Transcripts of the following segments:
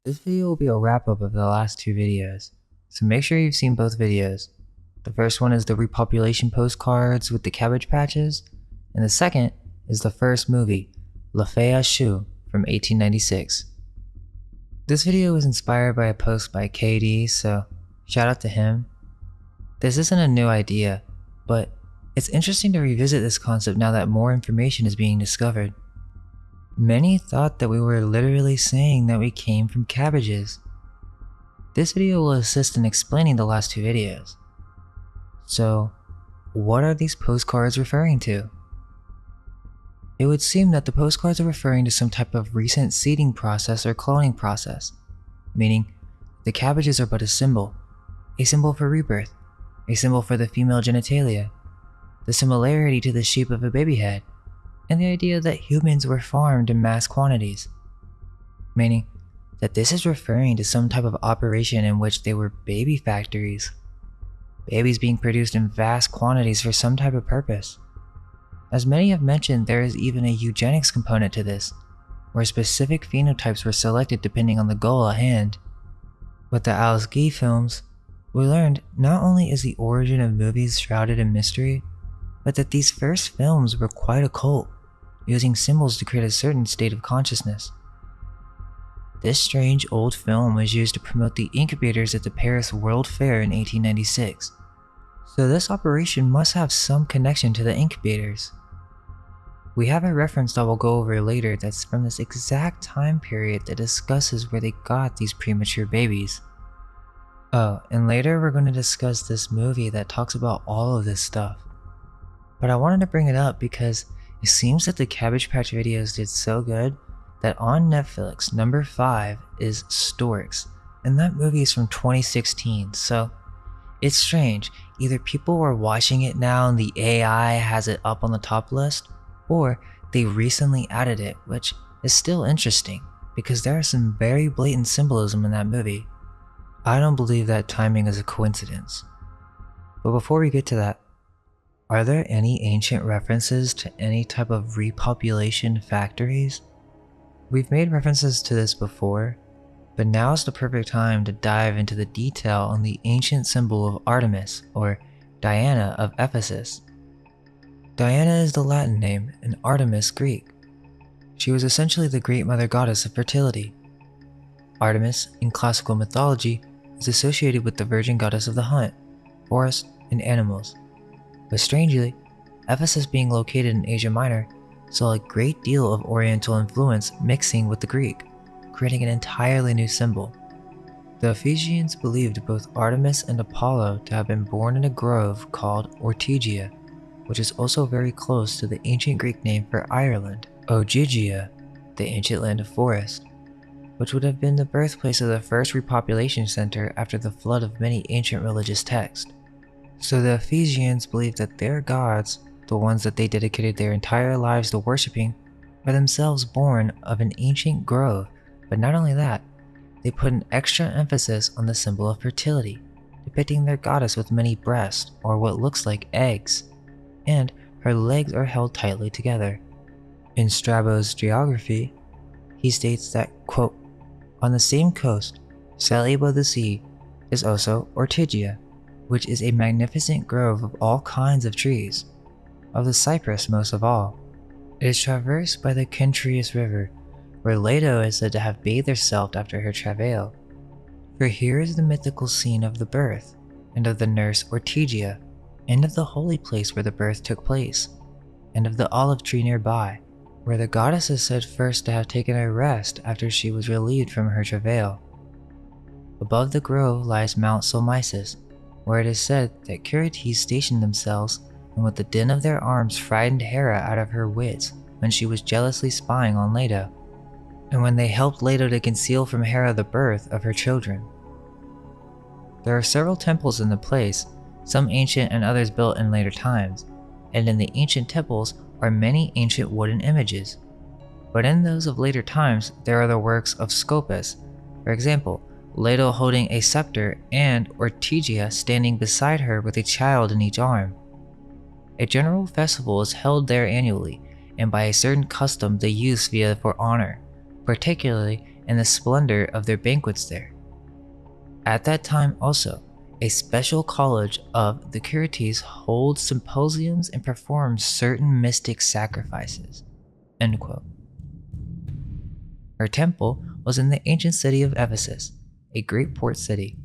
This video will be a wrap up of the last two videos, so make sure you've seen both videos. The first one is the repopulation postcards with the cabbage patches, and the second is the first movie, La Fea Shu from 1896. This video was inspired by a post by KD, so shout out to him. This isn't a new idea, but it's interesting to revisit this concept now that more information is being discovered. Many thought that we were literally saying that we came from cabbages. This video will assist in explaining the last two videos. So, what are these postcards referring to? It would seem that the postcards are referring to some type of recent seeding process or cloning process, meaning the cabbages are but a symbol for rebirth, a symbol for the female genitalia, the similarity to the shape of a baby head, and the idea that humans were farmed in mass quantities, meaning that this is referring to some type of operation in which they were baby factories, babies being produced in vast quantities for some type of purpose. As many have mentioned, there is even a eugenics component to this, where specific phenotypes were selected depending on the goal at hand. With the Alice Guy films, we learned not only is the origin of movies shrouded in mystery, but that these first films were quite occult, using symbols to create a certain state of consciousness. This strange old film was used to promote the Incubators at the Paris World Fair in 1896, so this operation must have some connection to the Incubators. We have a reference that we'll go over later that's from this exact time period that discusses where they got these premature babies. Oh, and later we're going to discuss this movie that talks about all of this stuff. But I wanted to bring it up because it seems that the Cabbage Patch videos did so good that on Netflix, number 5 is Storks, and that movie is from 2016, so it's strange. Either people were watching it now and the AI has it up on the top list, or they recently added it, which is still interesting because there is some very blatant symbolism in that movie. I don't believe that timing is a coincidence. But before we get to that, are there any ancient references to any type of repopulation factories? We've made references to this before, but now is the perfect time to dive into the detail on the ancient symbol of Artemis, or Diana of Ephesus. Diana is the Latin name and Artemis Greek. She was essentially the great mother goddess of fertility. Artemis, in classical mythology, is associated with the virgin goddess of the hunt, forest, and animals. But strangely, Ephesus being located in Asia Minor saw a great deal of Oriental influence mixing with the Greek, creating an entirely new symbol. The Ephesians believed both Artemis and Apollo to have been born in a grove called Ortygia, which is also very close to the ancient Greek name for Ireland, Ogygia, the ancient land of forest, which would have been the birthplace of the first repopulation center after the flood of many ancient religious texts. So the Ephesians believed that their gods, the ones that they dedicated their entire lives to worshipping, were themselves born of an ancient grove, but not only that, they put an extra emphasis on the symbol of fertility, depicting their goddess with many breasts, or what looks like eggs, and her legs are held tightly together. In Strabo's geography, he states that, quote, on the same coast, slightly above the sea, is also Ortygia, which is a magnificent grove of all kinds of trees, of the cypress most of all. It is traversed by the Kentrius River, where Leto is said to have bathed herself after her travail. For here is the mythical scene of the birth, and of the nurse Ortygia, and of the holy place where the birth took place, and of the olive tree nearby, where the goddess is said first to have taken a rest after she was relieved from her travail. Above the grove lies Mount Solmisus, where it is said that Curetes stationed themselves and with the din of their arms frightened Hera out of her wits when she was jealously spying on Leto, and when they helped Leto to conceal from Hera the birth of her children. There are several temples in the place, some ancient and others built in later times, and in the ancient temples are many ancient wooden images. But in those of later times, there are the works of Scopas, for example, Leto holding a scepter and Ortygia standing beside her with a child in each arm. A general festival is held there annually, and by a certain custom they use Svea for honor, particularly and the splendor of their banquets there. At that time also, a special college of the Curites holds symposiums and performs certain mystic sacrifices." End quote. Her temple was in the ancient city of Ephesus, a great port city.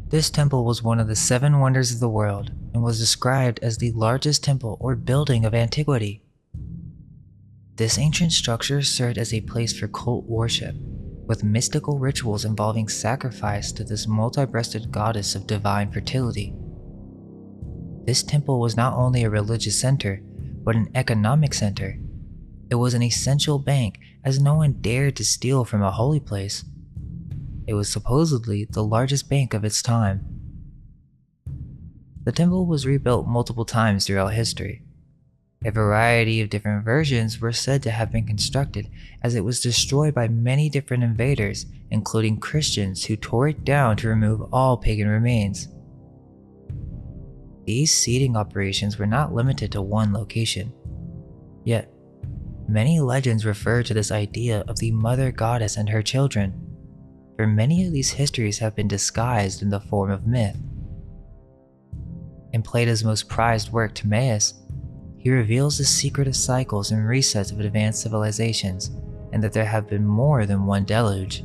This temple was one of the 7 wonders of the world and was described as the largest temple or building of antiquity. This ancient structure served as a place for cult worship, with mystical rituals involving sacrifice to this multi-breasted goddess of divine fertility. This temple was not only a religious center, but an economic center. It was an essential bank, as no one dared to steal from a holy place. It was supposedly the largest bank of its time. The temple was rebuilt multiple times throughout history. A variety of different versions were said to have been constructed, as it was destroyed by many different invaders, including Christians who tore it down to remove all pagan remains. These seeding operations were not limited to one location. Yet, many legends refer to this idea of the mother goddess and her children, for many of these histories have been disguised in the form of myth. In Plato's most prized work, Timaeus, he reveals the secret of cycles and resets of advanced civilizations, and that there have been more than one deluge.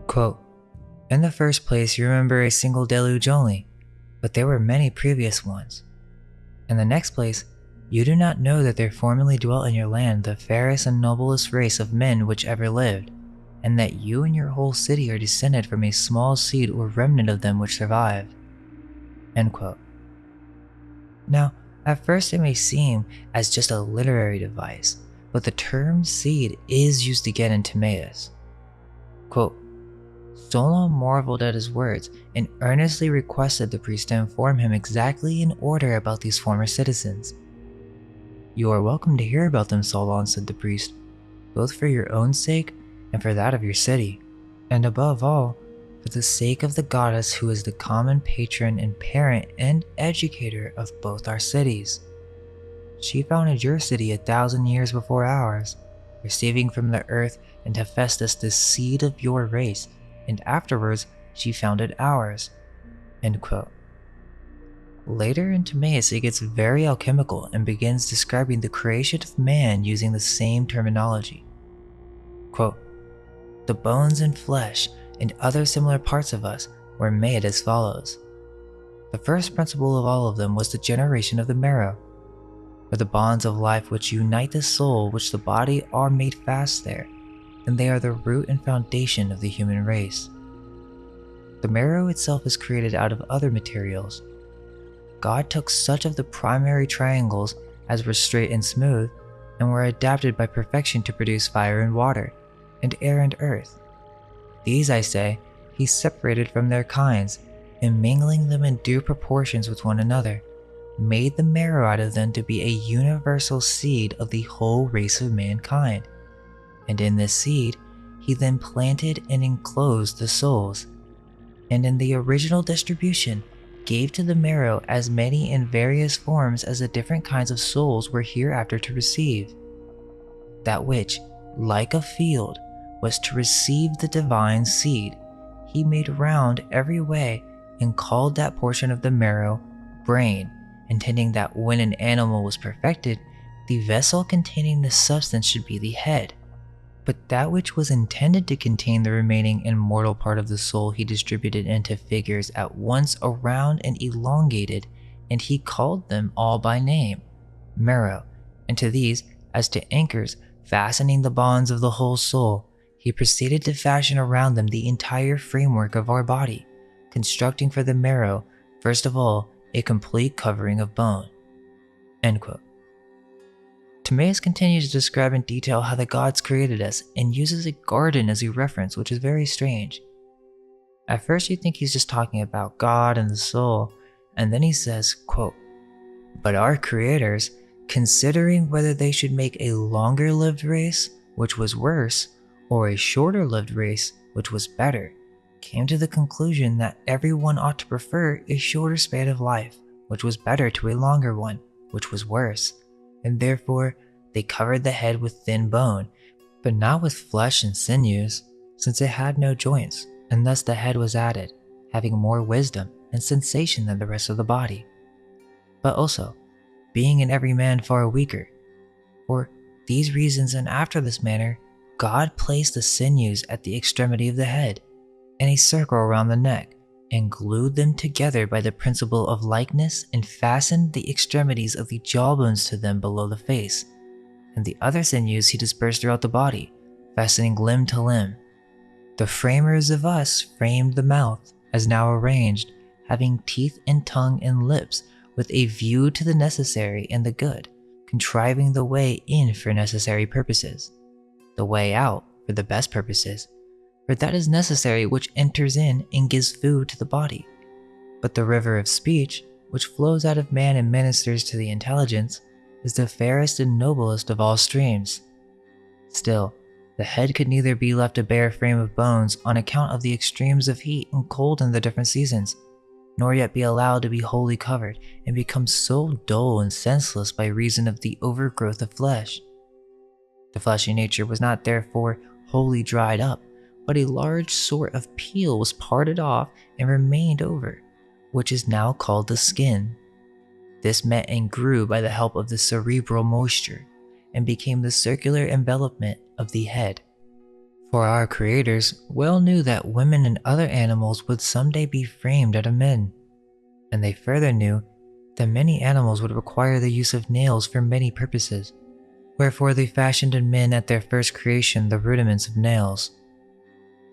Quote, "In the first place, you remember a single deluge only, but there were many previous ones. In the next place, you do not know that there formerly dwelt in your land the fairest and noblest race of men which ever lived, and that you and your whole city are descended from a small seed or remnant of them which survived." End quote. Now, at first it may seem as just a literary device, but the term seed is used again in Timaeus. Quote, "Solon marveled at his words and earnestly requested the priest to inform him exactly in order about these former citizens. 'You are welcome to hear about them, Solon,' said the priest, 'both for your own sake and for that of your city, and above all, for the sake of the goddess who is the common patron and parent and educator of both our cities. She founded your city 1,000 years before ours, receiving from the earth and Hephaestus the seed of your race, and afterwards she founded ours." End quote. Later in Timaeus, it gets very alchemical and begins describing the creation of man using the same terminology. Quote, "The bones and flesh and other similar parts of us were made as follows. The first principle of all of them was the generation of the marrow, for the bonds of life which unite the soul which the body are made fast there, and they are the root and foundation of the human race. The marrow itself is created out of other materials. God took such of the primary triangles as were straight and smooth, and were adapted by perfection to produce fire and water, and air and earth. These, I say, he separated from their kinds, and mingling them in due proportions with one another, made the marrow out of them to be a universal seed of the whole race of mankind. And in this seed, he then planted and enclosed the souls, and in the original distribution, gave to the marrow as many in various forms as the different kinds of souls were hereafter to receive. That which, like a field, was to receive the divine seed, he made round every way and called that portion of the marrow brain, intending that when an animal was perfected, the vessel containing the substance should be the head. But that which was intended to contain the remaining immortal part of the soul he distributed into figures at once around and elongated, and he called them all by name, marrow, and to these, as to anchors fastening the bonds of the whole soul, he proceeded to fashion around them the entire framework of our body, constructing for the marrow, first of all, a complete covering of bone." End quote. Timaeus continues to describe in detail how the gods created us and uses a garden as a reference, which is very strange. At first you think he's just talking about God and the soul, and then he says, quote, "But our creators, considering whether they should make a longer-lived race, which was worse, or a shorter-lived race, which was better, came to the conclusion that everyone ought to prefer a shorter span of life, which was better, to a longer one, which was worse, and therefore they covered the head with thin bone, but not with flesh and sinews, since it had no joints, and thus the head was added, having more wisdom and sensation than the rest of the body. But also, being in every man far weaker. For these reasons and after this manner, God placed the sinews at the extremity of the head, in a circle around the neck, and glued them together by the principle of likeness, and fastened the extremities of the jawbones to them below the face, and the other sinews he dispersed throughout the body, fastening limb to limb. The framers of us framed the mouth, as now arranged, having teeth and tongue and lips, with a view to the necessary and the good, contriving the way in for necessary purposes, the way out for the best purposes, for that is necessary which enters in and gives food to the body. But the river of speech, which flows out of man and ministers to the intelligence, is the fairest and noblest of all streams. Still, the head could neither be left a bare frame of bones on account of the extremes of heat and cold in the different seasons, nor yet be allowed to be wholly covered and become so dull and senseless by reason of the overgrowth of flesh. The fleshy nature was not therefore wholly dried up, but a large sort of peel was parted off and remained over, which is now called the skin. This met and grew by the help of the cerebral moisture, and became the circular envelopment of the head. For our creators well knew that women and other animals would someday be framed out of men, and they further knew that many animals would require the use of nails for many purposes, wherefore they fashioned in men at their first creation the rudiments of nails.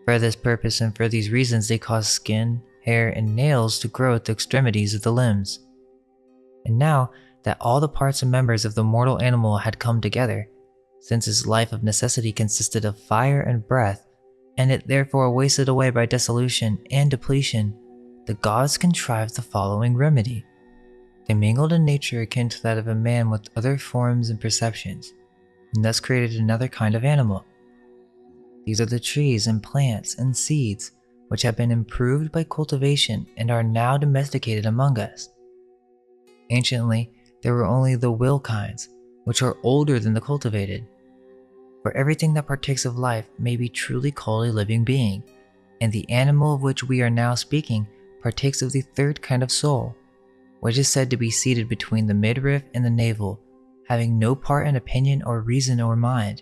For this purpose and for these reasons they caused skin, hair, and nails to grow at the extremities of the limbs. And now that all the parts and members of the mortal animal had come together, since his life of necessity consisted of fire and breath, and it therefore wasted away by dissolution and depletion, the gods contrived the following remedy. They mingled a nature akin to that of a man with other forms and perceptions, and thus created another kind of animal. These are the trees and plants and seeds which have been improved by cultivation and are now domesticated among us. Anciently, there were only the will kinds, which are older than the cultivated. For everything that partakes of life may be truly called a living being, and the animal of which we are now speaking partakes of the third kind of soul, which is said to be seated between the midriff and the navel, having no part in opinion or reason or mind,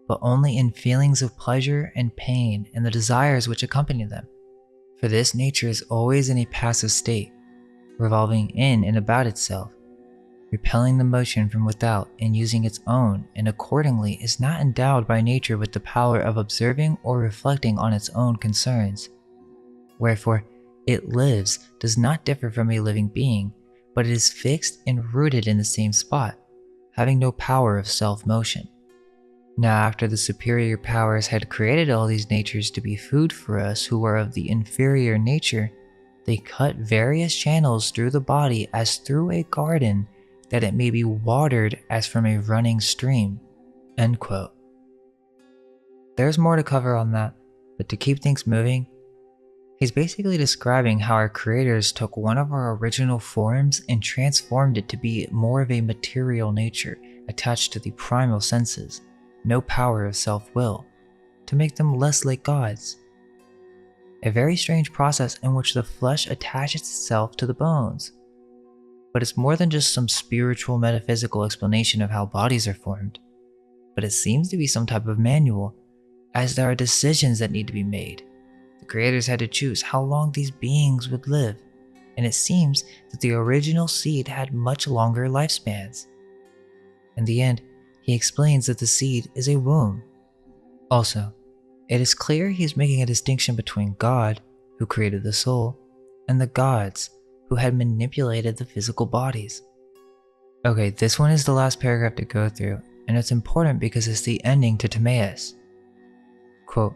but only in feelings of pleasure and pain and the desires which accompany them. For this nature is always in a passive state, revolving in and about itself, repelling the motion from without and using its own, and accordingly is not endowed by nature with the power of observing or reflecting on its own concerns. Wherefore, it lives does not differ from a living being, but it is fixed and rooted in the same spot, having no power of self-motion. Now after the superior powers had created all these natures to be food for us who are of the inferior nature, they cut various channels through the body as through a garden, that it may be watered as from a running stream." End quote. There's more to cover on that, but to keep things moving, he's basically describing how our creators took one of our original forms and transformed it to be more of a material nature attached to the primal senses, no power of self-will, to make them less like gods. A very strange process in which the flesh attaches itself to the bones. But it's more than just some spiritual metaphysical explanation of how bodies are formed, but it seems to be some type of manual, as there are decisions that need to be made. The creators had to choose how long these beings would live, and it seems that the original seed had much longer lifespans. In the end, he explains that the seed is a womb. Also, it is clear he is making a distinction between God, who created the soul, and the gods, who had manipulated the physical bodies. Okay, this one is the last paragraph to go through, and it's important because it's the ending to Timaeus. Quote,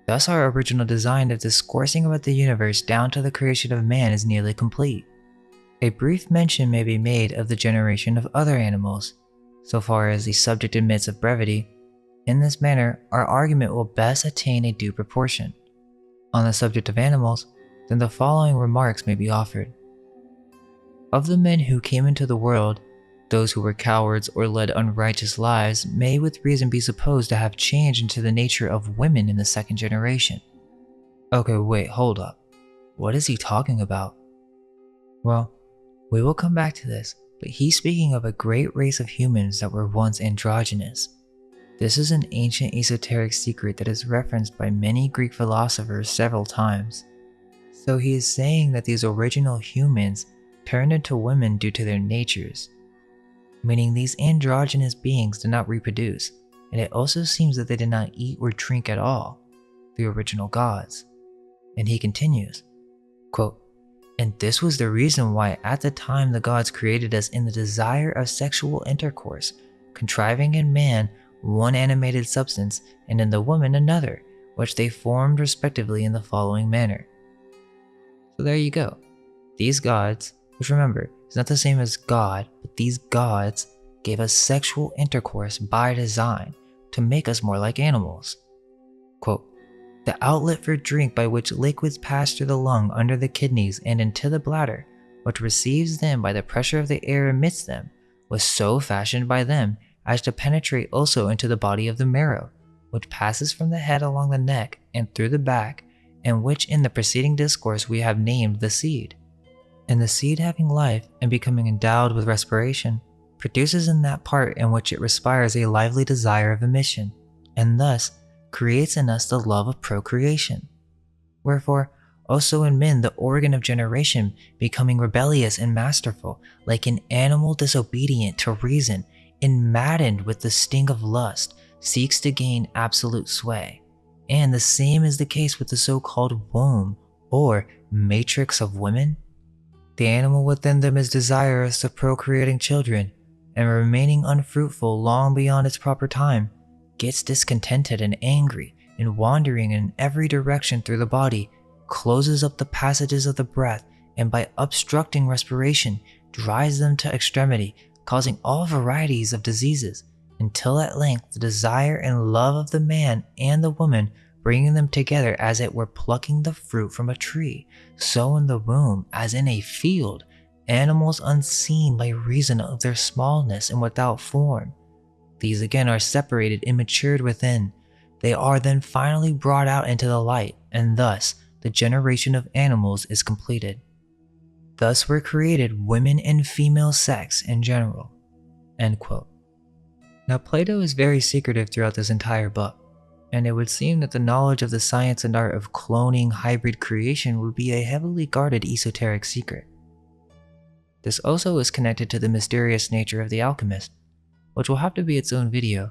"Thus our original design of discoursing about the universe down to the creation of man is nearly complete. A brief mention may be made of the generation of other animals, so far as the subject admits of brevity. In this manner, our argument will best attain a due proportion. On the subject of animals, then the following remarks may be offered. Of the men who came into the world, Those who were cowards or led unrighteous lives may with reason be supposed to have changed into the nature of women in the second generation. Okay, wait, hold up. What is he talking about? Well, we will come back to this, but he's speaking of a great race of humans that were once androgynous. This is an ancient esoteric secret that is referenced by many Greek philosophers several times. So he is saying that these original humans turned into women due to their natures, meaning these androgynous beings did not reproduce, and it also seems that they did not eat or drink at all, the original gods. And he continues, quote, "And this was the reason why at the time the gods created us in the desire of sexual intercourse, contriving in man one animated substance and in the woman another, which they formed respectively in the following manner." So there you go. These gods, which remember, is not the same as God, but these gods gave us sexual intercourse by design to make us more like animals. Quote, "The outlet for drink by which liquids pass through the lung under the kidneys and into the bladder, which receives them by the pressure of the air amidst them, was so fashioned by them as to penetrate also into the body of the marrow, which passes from the head along the neck and through the back, and which in the preceding discourse we have named the seed. And the seed having life and becoming endowed with respiration, produces in that part in which it respires a lively desire of emission, and thus creates in us the love of procreation. Wherefore, also in men the organ of generation becoming rebellious and masterful, like an animal disobedient to reason, and maddened with the sting of lust, seeks to gain absolute sway. And the same is the case with the so-called womb, or matrix of women. The animal within them is desirous of procreating children, and remaining unfruitful long beyond its proper time, gets discontented and angry, and wandering in every direction through the body, closes up the passages of the breath, and by obstructing respiration, drives them to extremity, causing all varieties of diseases, until at length the desire and love of the man and the woman, bringing them together as it were plucking the fruit from a tree, so in the womb as in a field, animals unseen by reason of their smallness and without form. These again are separated and matured within. They are then finally brought out into the light, and thus the generation of animals is completed. Thus were created women and female sex in general." End quote. Now Plato is very secretive throughout this entire book, and it would seem that the knowledge of the science and art of cloning hybrid creation would be a heavily guarded esoteric secret. This also is connected to the mysterious nature of the alchemist, which will have to be its own video,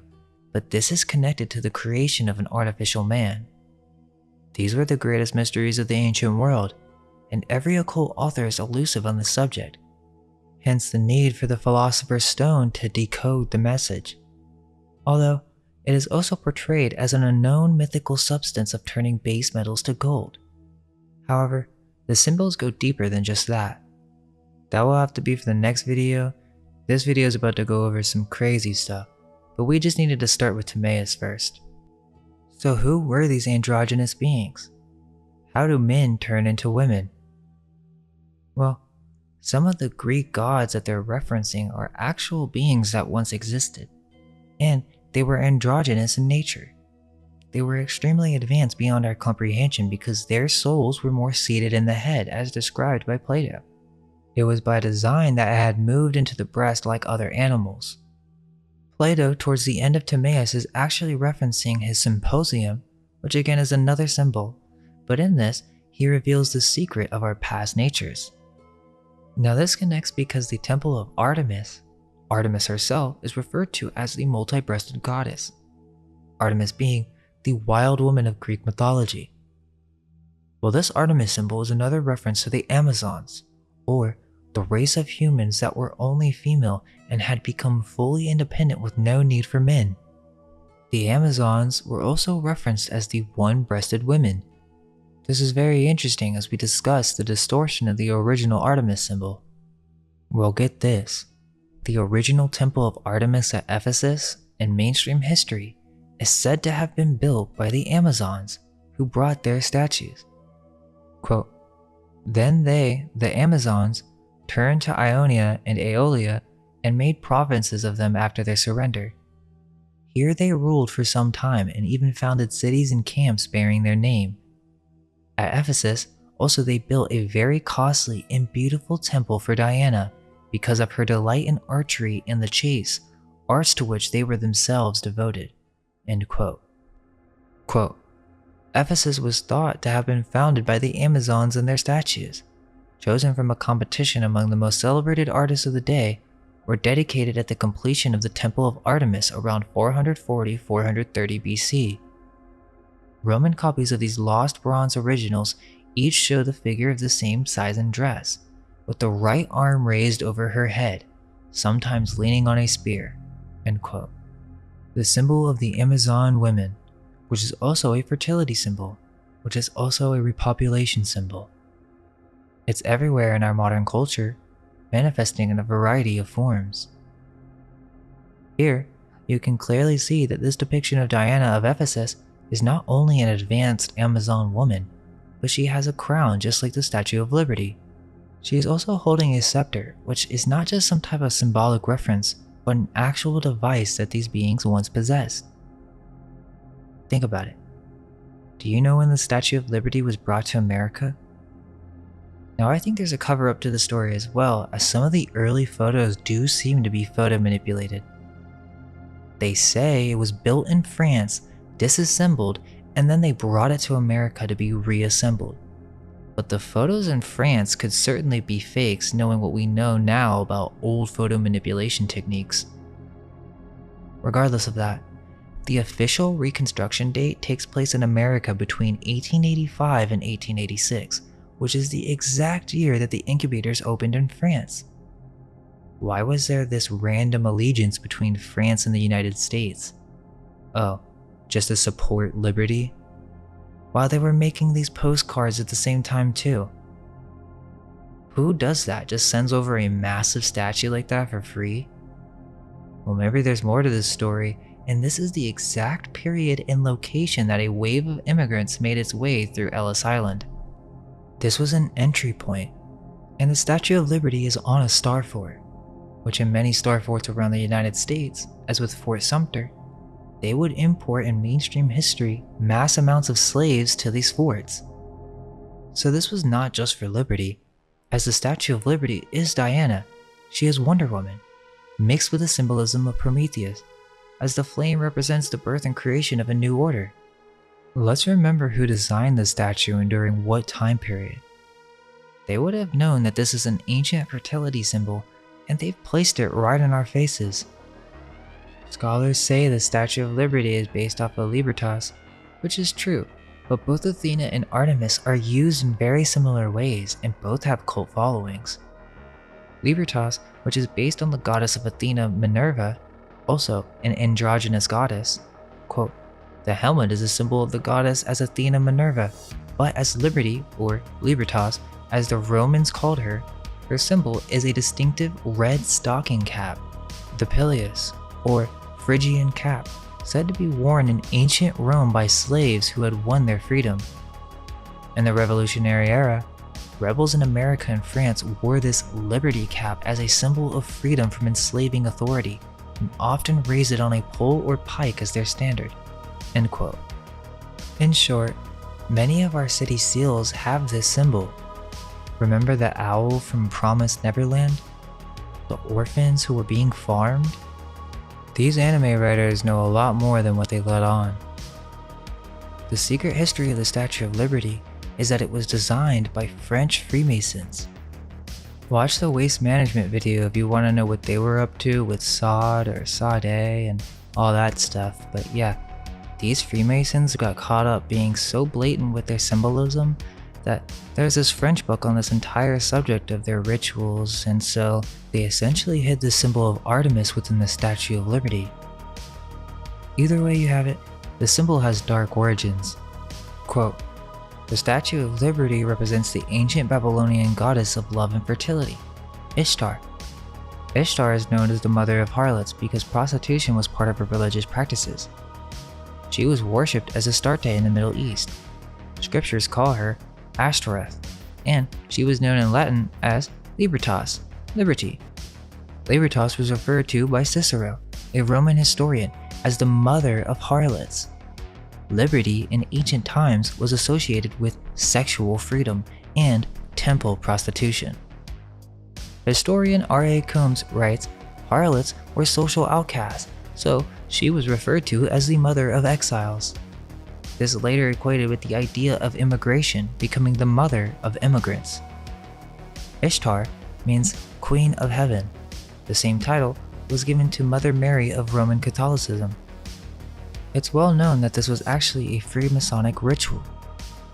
but this is connected to the creation of an artificial man. These were the greatest mysteries of the ancient world, and every occult author is elusive on the subject, hence the need for the philosopher's stone to decode the message. Although, it is also portrayed as an unknown mythical substance of turning base metals to gold. However, the symbols go deeper than just that. That will have to be for the next video. This video is about to go over some crazy stuff, but we just needed to start with Timaeus first. So who were these androgynous beings? How do men turn into women? Well, some of the Greek gods that they're referencing are actual beings that once existed, and they were androgynous in nature. They were extremely advanced beyond our comprehension because their souls were more seated in the head as described by Plato. It was by design that it had moved into the breast like other animals. Plato, towards the end of Timaeus, is actually referencing his symposium, which again is another symbol, but in this, he reveals the secret of our past natures. Now this connects because the temple of Artemis herself, is referred to as the multi-breasted goddess, Artemis being the wild woman of Greek mythology. Well, this Artemis symbol is another reference to the Amazons, or the race of humans that were only female and had become fully independent with no need for men. The Amazons were also referenced as the one-breasted women. This is very interesting as we discuss the distortion of the original Artemis symbol. Well, get this. The original temple of Artemis at Ephesus in mainstream history is said to have been built by the Amazons who brought their statues. Quote, "Then they, the Amazons, turned to Ionia and Aeolia and made provinces of them after their surrender. Here they ruled for some time and even founded cities and camps bearing their name. At Ephesus, also they built a very costly and beautiful temple for Diana because of her delight in archery and the chase, arts to which they were themselves devoted." End quote. Quote, "Ephesus was thought to have been founded by the Amazons and their statues, chosen from a competition among the most celebrated artists of the day, were dedicated at the completion of the Temple of Artemis around 440–430 BC. Roman copies of these lost bronze originals each show the figure of the same size and dress, with the right arm raised over her head, sometimes leaning on a spear." End quote. The symbol of the Amazon women, which is also a fertility symbol, which is also a repopulation symbol. It's everywhere in our modern culture, manifesting in a variety of forms. Here, you can clearly see that this depiction of Diana of Ephesus is not only an advanced Amazon woman, but she has a crown just like the Statue of Liberty. She is also holding a scepter, which is not just some type of symbolic reference, but an actual device that these beings once possessed. Think about it. Do you know when the Statue of Liberty was brought to America? Now I think there's a cover up to the story as well, as some of the early photos do seem to be photo manipulated. They say it was built in France, disassembled, and then they brought it to America to be reassembled. But the photos in France could certainly be fakes, knowing what we know now about old photo manipulation techniques. Regardless of that, the official reconstruction date takes place in America between 1885 and 1886, which is the exact year that the Incubators opened in France. Why was there this random allegiance between France and the United States? Oh, just to support liberty? While they were making these postcards at the same time too. Who does that? Just sends over a massive statue like that for free? Well, maybe there's more to this story, and this is the exact period and location that a wave of immigrants made its way through Ellis Island. This was an entry point, and the Statue of Liberty is on a star fort, which in many star forts around the United States, as with Fort Sumter, they would import in mainstream history mass amounts of slaves to these forts. So this was not just for liberty, as the Statue of Liberty is Diana, she is Wonder Woman, mixed with the symbolism of Prometheus, as the flame represents the birth and creation of a new order. Let's remember who designed the statue and during what time period. They would have known that this is an ancient fertility symbol, and they've placed it right in our faces. Scholars say the Statue of Liberty is based off of Libertas, which is true, but both Athena and Artemis are used in very similar ways and both have cult followings. Libertas, which is based on the goddess of Athena, Minerva, also an androgynous goddess. Quote, "The helmet is a symbol of the goddess as Athena Minerva, but as Liberty, or Libertas, as the Romans called her, her symbol is a distinctive red stocking cap, the pileus, or Phrygian cap, said to be worn in ancient Rome by slaves who had won their freedom. In the Revolutionary era, rebels in America and France wore this liberty cap as a symbol of freedom from enslaving authority, and often raised it on a pole or pike as their standard." End quote. In short, many of our city seals have this symbol. Remember the owl from Promised Neverland? The orphans who were being farmed? These anime writers know a lot more than what they let on. The secret history of the Statue of Liberty is that it was designed by French Freemasons. Watch the waste management video if you want to know what they were up to with Sade or Sade and all that stuff, but yeah, these Freemasons got caught up being so blatant with their symbolism that there's this French book on this entire subject of their rituals, and so they essentially hid the symbol of Artemis within the Statue of Liberty. Either way you have it, the symbol has dark origins. Quote, "The Statue of Liberty represents the ancient Babylonian goddess of love and fertility, Ishtar. Ishtar is known as the mother of harlots because prostitution was part of her religious practices. She was worshipped as Astarte in the Middle East. Scriptures call her Ashtoreth, and she was known in Latin as Libertas, liberty. Libertas was referred to by Cicero, a Roman historian, as the mother of harlots. Liberty in ancient times was associated with sexual freedom and temple prostitution. Historian R.A. Coombs writes, harlots were social outcasts, so she was referred to as the mother of exiles. This later equated with the idea of immigration becoming the mother of immigrants. Ishtar means Queen of Heaven. The same title was given to Mother Mary of Roman Catholicism. It's well known that this was actually a Freemasonic ritual.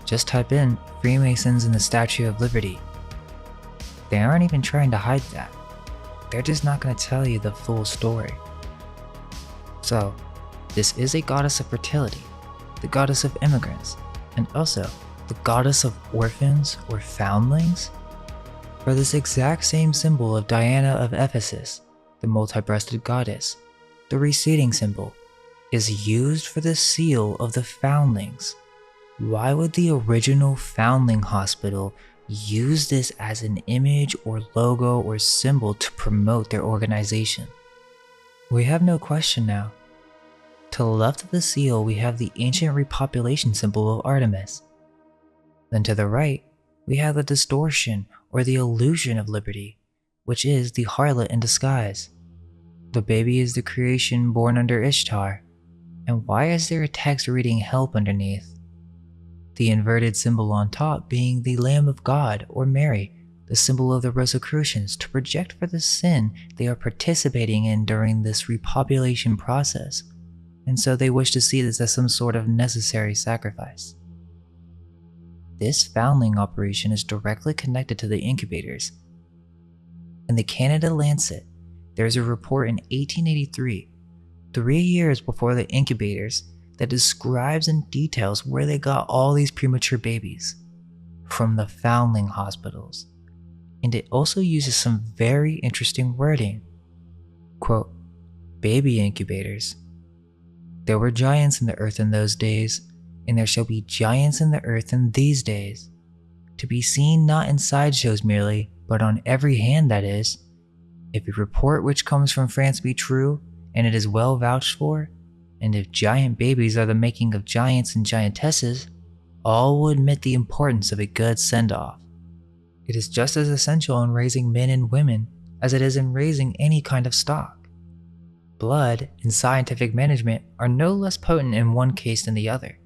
Just type in Freemasons and the Statue of Liberty. They aren't even trying to hide that. They're just not going to tell you the full story. So, this is a goddess of fertility, the goddess of immigrants, and also the goddess of orphans or foundlings? For this exact same symbol of Diana of Ephesus, the multi-breasted goddess, the receding symbol, is used for the seal of the foundlings. Why would the original foundling hospital use this as an image or logo or symbol to promote their organization? We have no question now. To the left of the seal, we have the ancient repopulation symbol of Artemis. Then to the right, we have the distortion or the illusion of liberty, which is the harlot in disguise. The baby is the creation born under Ishtar. And why is there a text reading help underneath? The inverted symbol on top being the Lamb of God or Mary, the symbol of the Rosicrucians, to project for the sin they are participating in during this repopulation process, and so they wish to see this as some sort of necessary sacrifice. This foundling operation is directly connected to the incubators. In the Canada Lancet, there is a report in 1883, 3 years before the incubators, that describes and details where they got all these premature babies, from the foundling hospitals. And it also uses some very interesting wording. Quote, baby incubators. There were giants in the earth in those days, and there shall be giants in the earth in these days, to be seen not in sideshows merely, but on every hand, that is. If a report which comes from France be true, and it is well vouched for, and if giant babies are the making of giants and giantesses, all will admit the importance of a good send-off. It is just as essential in raising men and women as it is in raising any kind of stock. Blood and scientific management are no less potent in one case than the other.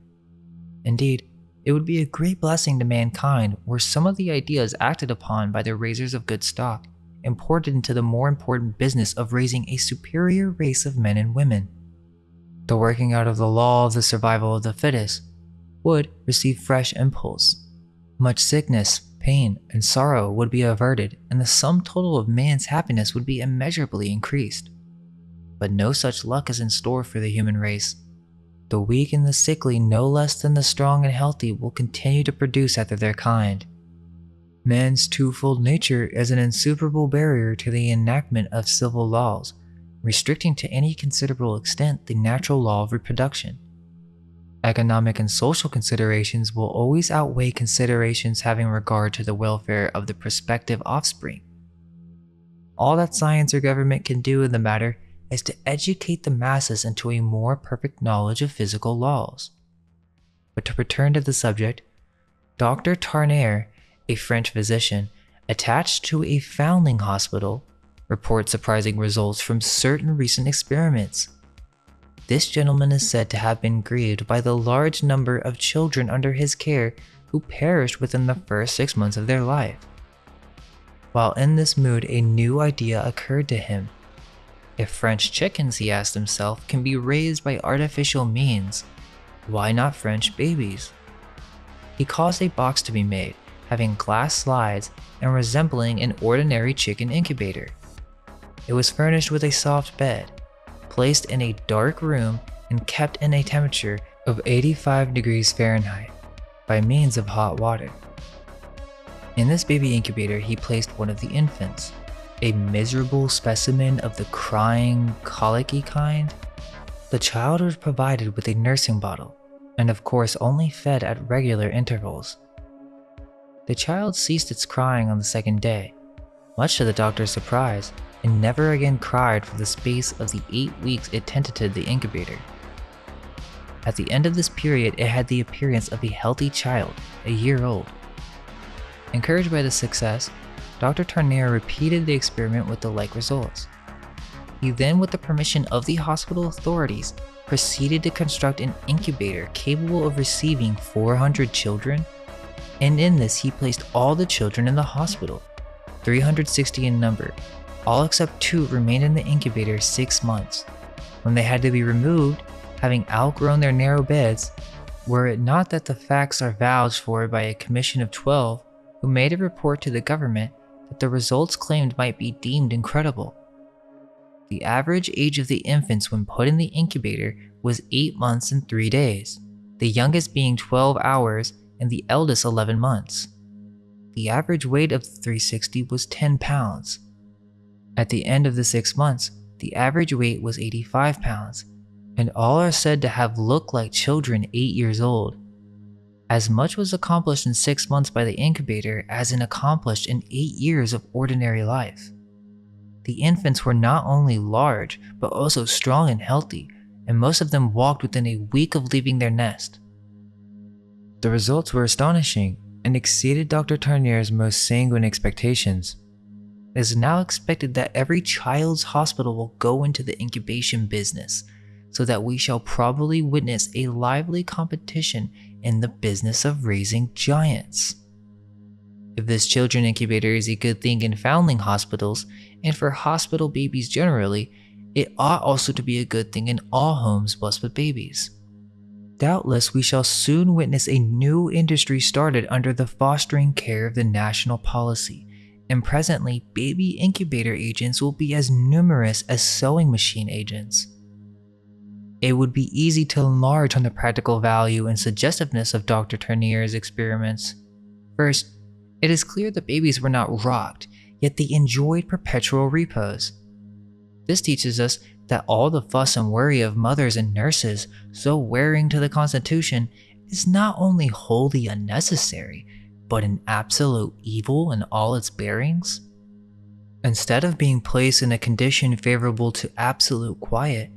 Indeed, it would be a great blessing to mankind were some of the ideas acted upon by the raisers of good stock imported into the more important business of raising a superior race of men and women. The working out of the law of the survival of the fittest would receive fresh impulse. Much sickness, pain, and sorrow would be averted, and the sum total of man's happiness would be immeasurably increased. But no such luck is in store for the human race. The weak and the sickly, no less than the strong and healthy, will continue to produce after their kind. Man's twofold nature is an insuperable barrier to the enactment of civil laws, restricting to any considerable extent the natural law of reproduction. Economic and social considerations will always outweigh considerations having regard to the welfare of the prospective offspring. All that science or government can do in the matter is to educate the masses into a more perfect knowledge of physical laws. But to return to the subject, Dr. Tartaria, a French physician attached to a foundling hospital, reports surprising results from certain recent experiments. This gentleman is said to have been grieved by the large number of children under his care who perished within the first 6 months of their life. While in this mood, a new idea occurred to him. If French chickens, he asked himself, can be raised by artificial means, why not French babies? He caused a box to be made, having glass slides and resembling an ordinary chicken incubator. It was furnished with a soft bed, placed in a dark room and kept in a temperature of 85 degrees Fahrenheit by means of hot water. In this baby incubator, he placed one of the infants, a miserable specimen of the crying, colicky kind. The child was provided with a nursing bottle, and of course only fed at regular intervals. The child ceased its crying on the second day. Much to the doctor's surprise, and never again cried for the space of the 8 weeks it tenanted the incubator. At the end of this period, it had the appearance of a healthy child, a year old. Encouraged by the success, Dr. Tartaria repeated the experiment with the like results. He then, with the permission of the hospital authorities, proceeded to construct an incubator capable of receiving 400 children, and in this he placed all the children in the hospital, 360 in number. All except 2 remained in the incubator 6 months, when they had to be removed, having outgrown their narrow beds, were it not that the facts are vouched for by a commission of 12 who made a report to the government that the results claimed might be deemed incredible. The average age of the infants when put in the incubator was 8 months and 3 days, the youngest being 12 hours and the eldest 11 months. The average weight of the 360 was 10 pounds. At the end of the 6 months, the average weight was 85 pounds, and all are said to have looked like children 8 years old. As much was accomplished in 6 months by the incubator as in accomplished in 8 years of ordinary life. The infants were not only large, but also strong and healthy, and most of them walked within a week of leaving their nest. The results were astonishing and exceeded Dr. Tartaria's most sanguine expectations. It is now expected that every child's hospital will go into the incubation business, so that we shall probably witness a lively competition in the business of raising giants. If this children incubator is a good thing in foundling hospitals and for hospital babies generally, it ought also to be a good thing in all homes blessed with babies. Doubtless we shall soon witness a new industry started under the fostering care of the national policy, and presently baby incubator agents will be as numerous as sewing machine agents. It would be easy to enlarge on the practical value and suggestiveness of Dr. Tartaria's experiments. First, it is clear the babies were not rocked, yet they enjoyed perpetual repose. This teaches us that all the fuss and worry of mothers and nurses, so wearing to the Constitution, is not only wholly unnecessary, but an absolute evil in all its bearings. Instead of being placed in a condition favorable to absolute quiet,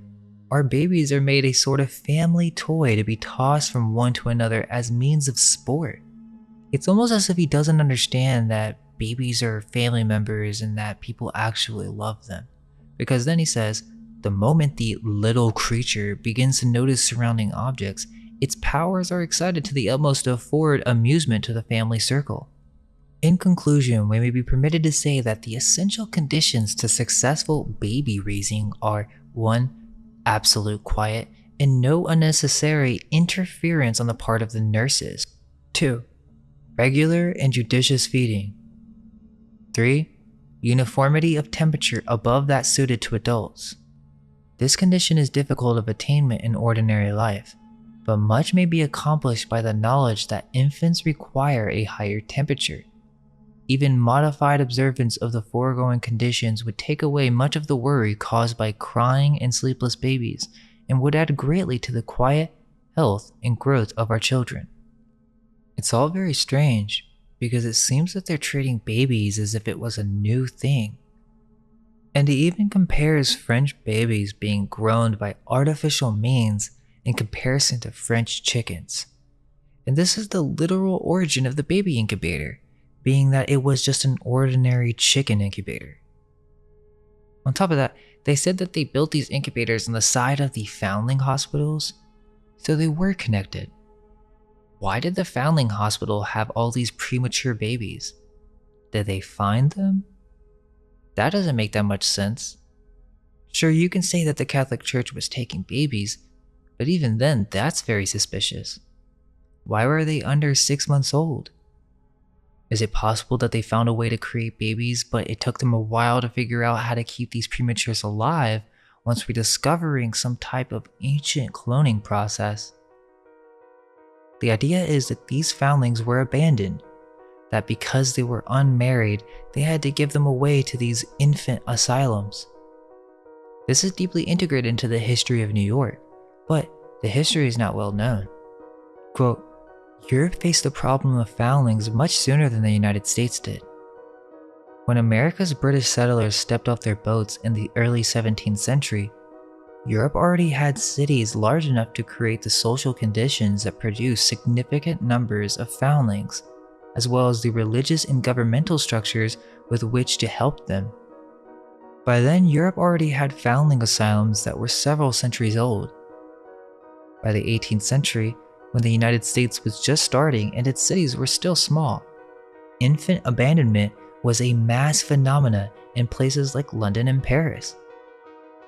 our babies are made a sort of family toy to be tossed from one to another as means of sport. It's almost as if he doesn't understand that babies are family members and that people actually love them. Because then he says, the moment the little creature begins to notice surrounding objects, its powers are excited to the utmost to afford amusement to the family circle. In conclusion, we may be permitted to say that the essential conditions to successful baby raising are 1. Absolute quiet and no unnecessary interference on the part of the nurses. 2. Regular and judicious feeding. 3. Uniformity of temperature above that suited to adults. This condition is difficult of attainment in ordinary life, but much may be accomplished by the knowledge that infants require a higher temperature. Even modified observance of the foregoing conditions would take away much of the worry caused by crying and sleepless babies, and would add greatly to the quiet, health, and growth of our children. It's all very strange, because it seems that they're treating babies as if it was a new thing. And he even compares French babies being grown by artificial means in comparison to French chickens. And this is the literal origin of the baby incubator, being that it was just an ordinary chicken incubator. On top of that, they said that they built these incubators on the side of the foundling hospitals, so they were connected. Why did the foundling hospital have all these premature babies? Did they find them? That doesn't make that much sense. Sure, you can say that the Catholic Church was taking babies, but even then, that's very suspicious. Why were they under 6 months old? Is it possible that they found a way to create babies, but it took them a while to figure out how to keep these prematures alive once rediscovering some type of ancient cloning process? The idea is that these foundlings were abandoned, that because they were unmarried, they had to give them away to these infant asylums. This is deeply integrated into the history of New York, but the history is not well known. Quote, Europe faced the problem of foundlings much sooner than the United States did. When America's British settlers stepped off their boats in the early 17th century, Europe already had cities large enough to create the social conditions that produced significant numbers of foundlings, as well as the religious and governmental structures with which to help them. By then, Europe already had foundling asylums that were several centuries old. By the 18th century, when the United States was just starting and its cities were still small, infant abandonment was a mass phenomena in places like London and Paris.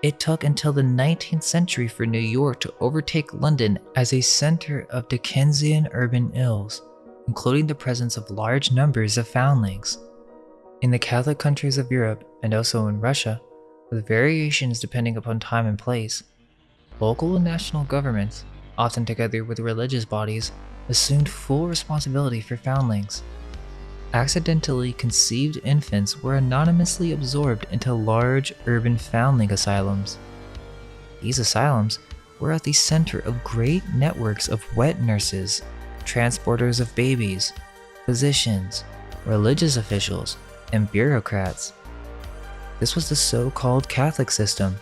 It took until the 19th century for New York to overtake London as a center of Dickensian urban ills, including the presence of large numbers of foundlings. In the Catholic countries of Europe, and also in Russia, with variations depending upon time and place, local and national governments, often together with religious bodies, assumed full responsibility for foundlings. Accidentally conceived infants were anonymously absorbed into large urban foundling asylums. These asylums were at the center of great networks of wet nurses, transporters of babies, physicians, religious officials, and bureaucrats. This was the so-called Catholic system.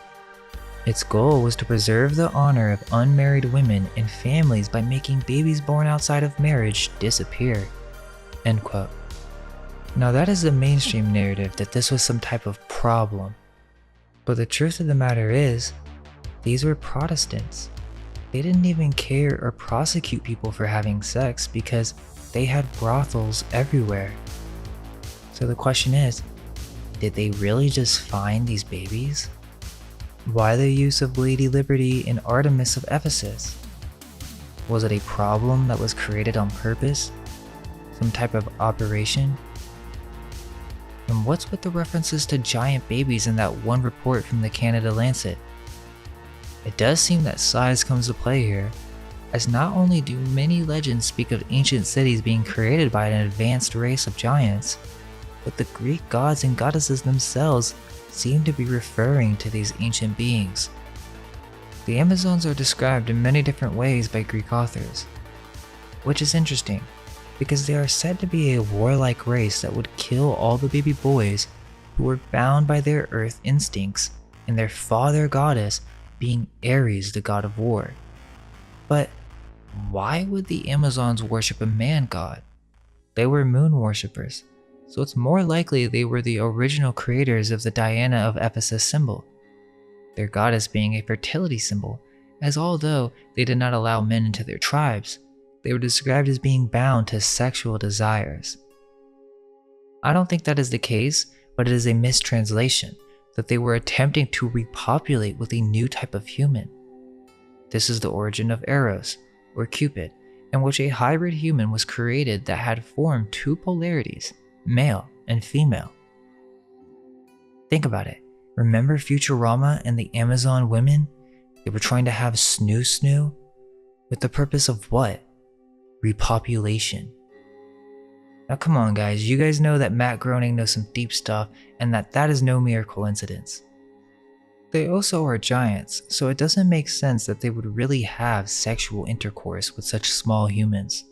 Its goal was to preserve the honor of unmarried women and families by making babies born outside of marriage disappear." End quote. Now that is the mainstream narrative that this was some type of problem. But the truth of the matter is, these were Protestants. They didn't even care or prosecute people for having sex because they had brothels everywhere. So the question is, did they really just find these babies? Why the use of Lady Liberty and Artemis of Ephesus? Was it a problem that was created on purpose? Some type of operation? And what's with the references to giant babies in that one report from the Canada Lancet? It does seem that size comes to play here, as not only do many legends speak of ancient cities being created by an advanced race of giants, but the Greek gods and goddesses themselves seem to be referring to these ancient beings. The Amazons are described in many different ways by Greek authors, which is interesting because they are said to be a warlike race that would kill all the baby boys who were bound by their earth instincts, and their father goddess being Ares, the god of war. But why would the Amazons worship a man god? They were moon worshippers, so it's more likely they were the original creators of the Diana of Ephesus symbol, their goddess being a fertility symbol, as although they did not allow men into their tribes, they were described as being bound to sexual desires. I don't think that is the case, but it is a mistranslation that they were attempting to repopulate with a new type of human. This is the origin of Eros, or Cupid, in which a hybrid human was created that had formed two polarities, male and female. Think about it. Remember Futurama and the Amazon women? They were trying to have snoo with the purpose of what? Repopulation. Now come on guys, you guys know that Matt Groening knows some deep stuff and that is no mere coincidence. They also are giants, so it doesn't make sense that they would really have sexual intercourse with such small humans.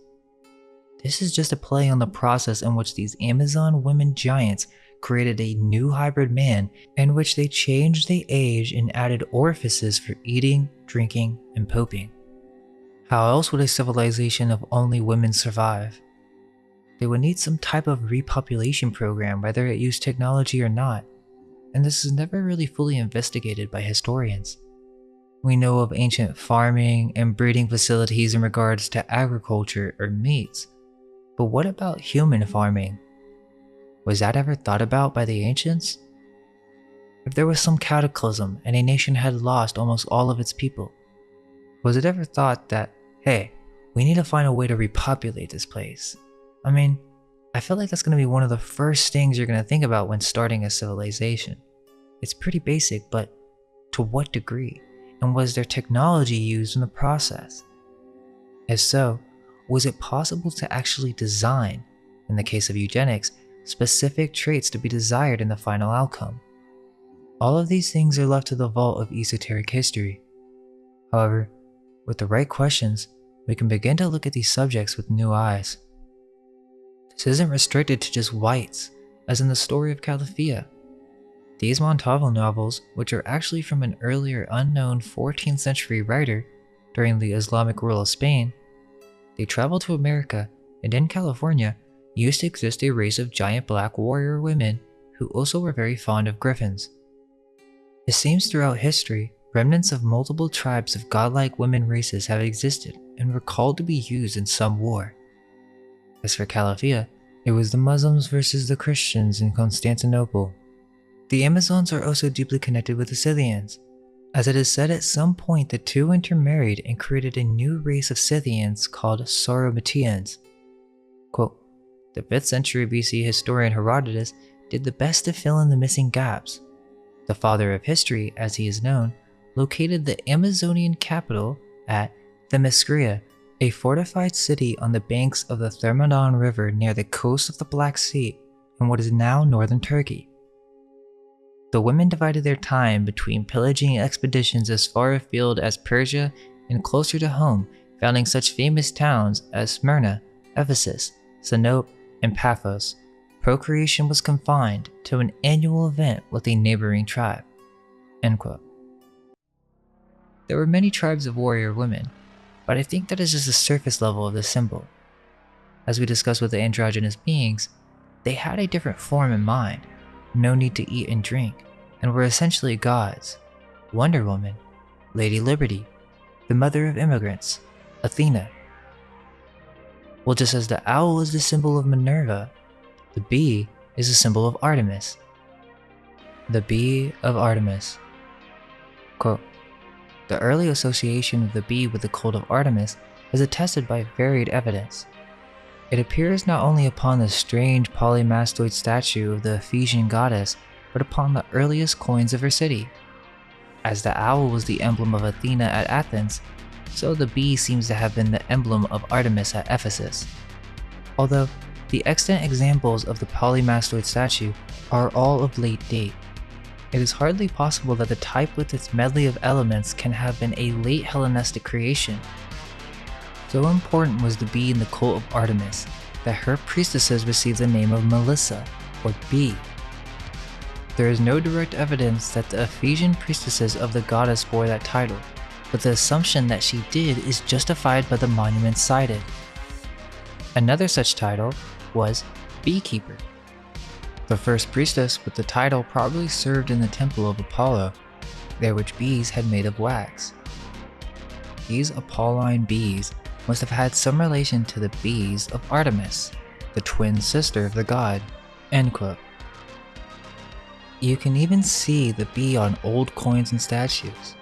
This is just a play on the process in which these Amazon women giants created a new hybrid man in which they changed the age and added orifices for eating, drinking, and pooping. How else would a civilization of only women survive? They would need some type of repopulation program whether it used technology or not, and this is never really fully investigated by historians. We know of ancient farming and breeding facilities in regards to agriculture or meats, but what about human farming? Was that ever thought about by the ancients? If there was some cataclysm and a nation had lost almost all of its people, was it ever thought that, hey, we need to find a way to repopulate this place? I mean, I feel like that's going to be one of the first things you're going to think about when starting a civilization. It's pretty basic, but to what degree? And was there technology used in the process? If so, was it possible to actually design, in the case of eugenics, specific traits to be desired in the final outcome? All of these things are left to the vault of esoteric history. However, with the right questions, we can begin to look at these subjects with new eyes. This isn't restricted to just whites, as in the story of Calafia. These Montalvo novels, which are actually from an earlier unknown 14th century writer during the Islamic rule of Spain, they travel to America, and in California used to exist a race of giant black warrior women who also were very fond of griffins. It seems throughout history, remnants of multiple tribes of godlike women races have existed and were called to be used in some war. As for Calafia, it was the Muslims versus the Christians in Constantinople. The Amazons are also deeply connected with the Scythians, as it is said at some point the two intermarried and created a new race of Scythians called Sauromateans. Quote, the 5th century BC historian Herodotus did the best to fill in the missing gaps. The father of history, as he is known, located the Amazonian capital at Themyscira, a fortified city on the banks of the Thermodon River near the coast of the Black Sea in what is now northern Turkey. The women divided their time between pillaging expeditions as far afield as Persia and closer to home, founding such famous towns as Smyrna, Ephesus, Sinope, and Paphos. Procreation was confined to an annual event with a neighboring tribe. End quote. There were many tribes of warrior women, but I think that is just the surface level of the symbol. As we discussed with the androgynous beings, they had a different form in mind, no need to eat and drink, and were essentially gods. Wonder Woman, Lady Liberty, the mother of immigrants, Athena. Well, just as the owl is the symbol of Minerva, the bee is a symbol of Artemis. The bee of Artemis. Quote, the early association of the bee with the cult of Artemis is attested by varied evidence. It appears not only upon the strange polymastoid statue of the Ephesian goddess, but upon the earliest coins of her city. As the owl was the emblem of Athena at Athens, so the bee seems to have been the emblem of Artemis at Ephesus. Although the extant examples of the polymastoid statue are all of late date, it is hardly possible that the type with its medley of elements can have been a late Hellenistic creation. So important was the bee in the cult of Artemis that her priestesses received the name of Melissa, or bee. There is no direct evidence that the Ephesian priestesses of the goddess bore that title, but the assumption that she did is justified by the monuments cited. Another such title was beekeeper. The first priestess with the title probably served in the temple of Apollo, there which bees had made of wax. These Apolline bees must have had some relation to the bees of Artemis, the twin sister of the god. End quote. You can even see the bee on old coins and statues.